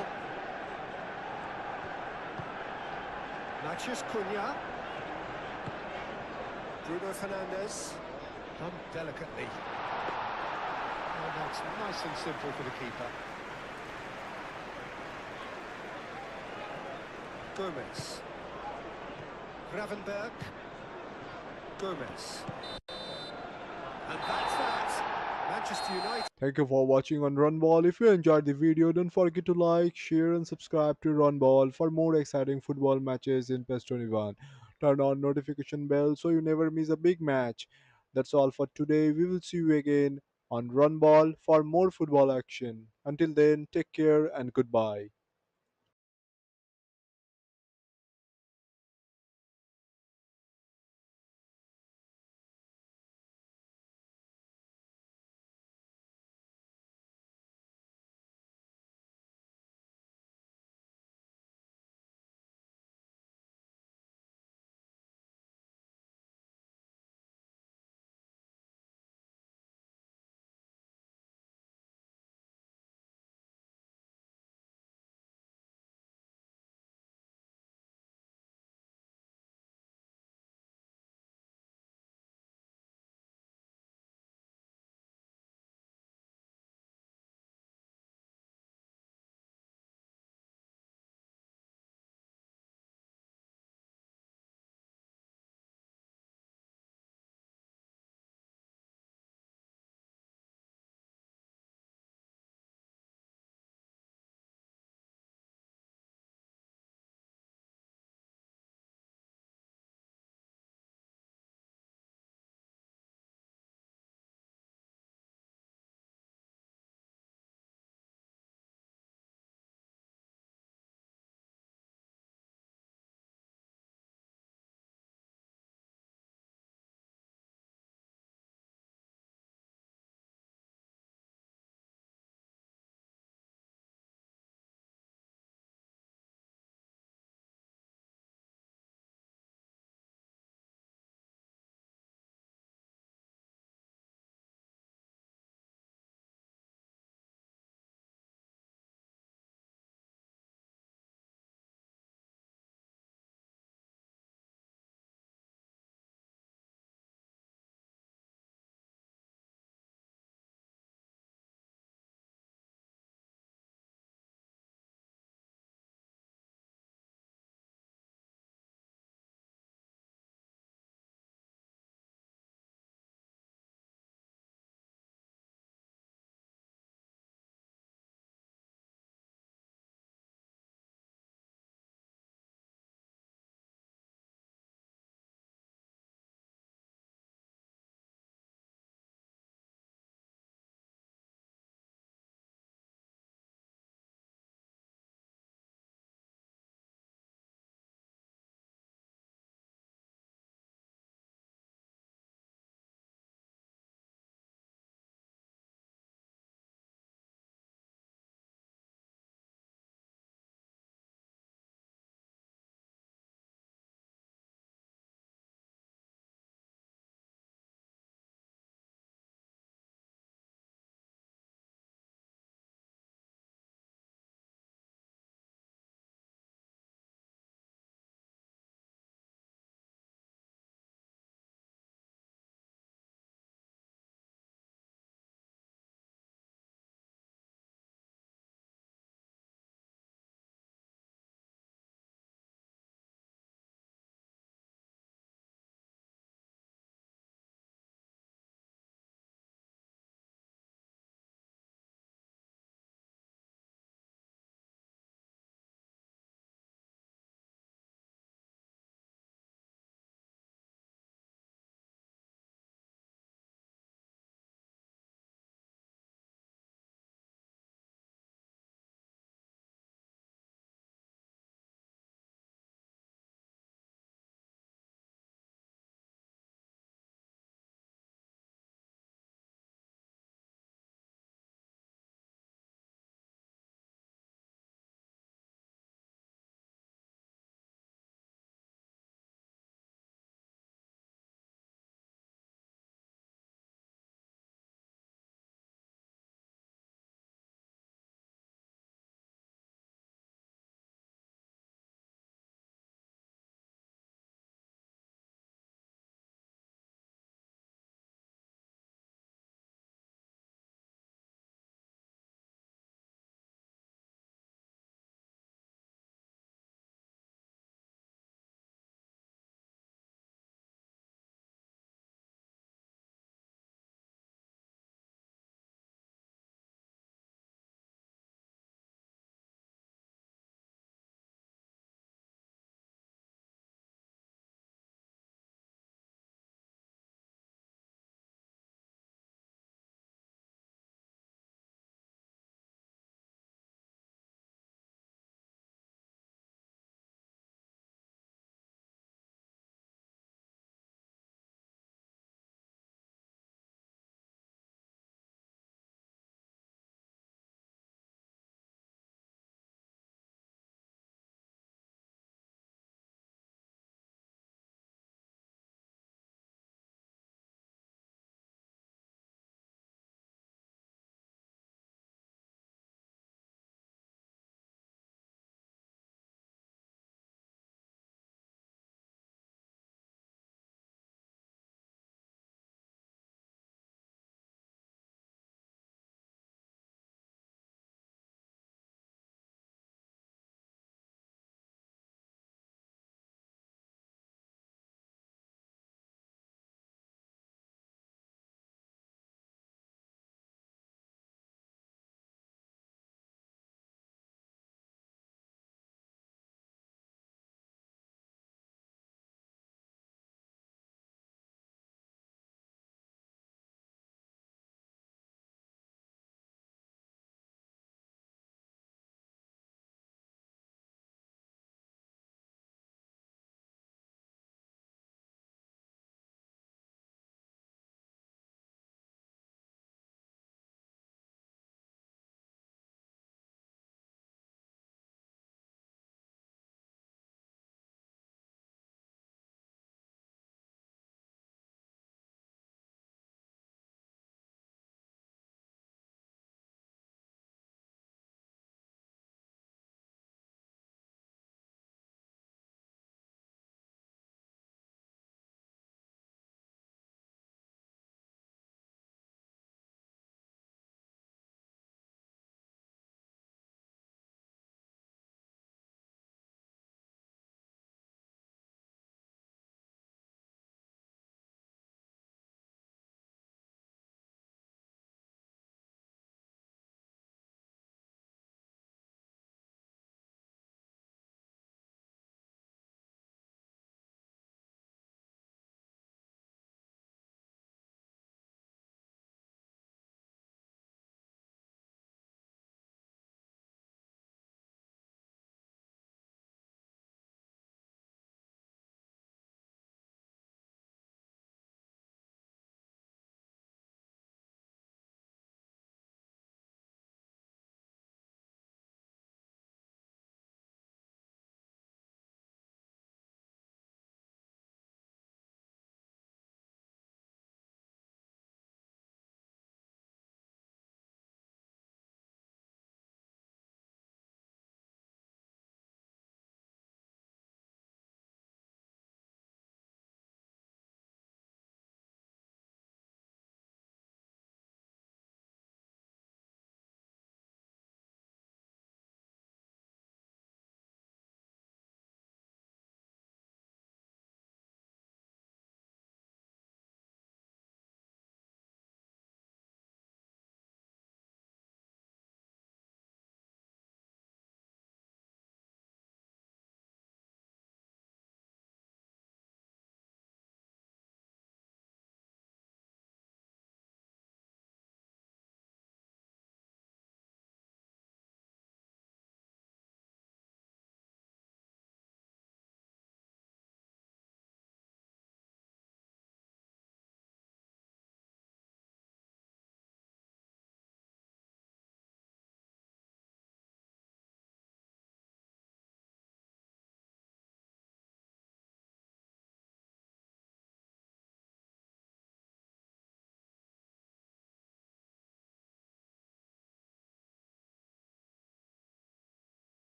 Mathias Cunha. Bruno Fernandes. Done delicately. And that's nice and simple for the keeper. Gomez. Gravenberg. Gomez. And that's that. Manchester United. Thank you for watching on Runball. If you enjoyed the video, don't forget to like, share and subscribe to Runball for more exciting football matches in PES 21. Turn on notification bell so you never miss a big match. That's all for today. We will see you again on Runball for more football action. Until then, take care and goodbye.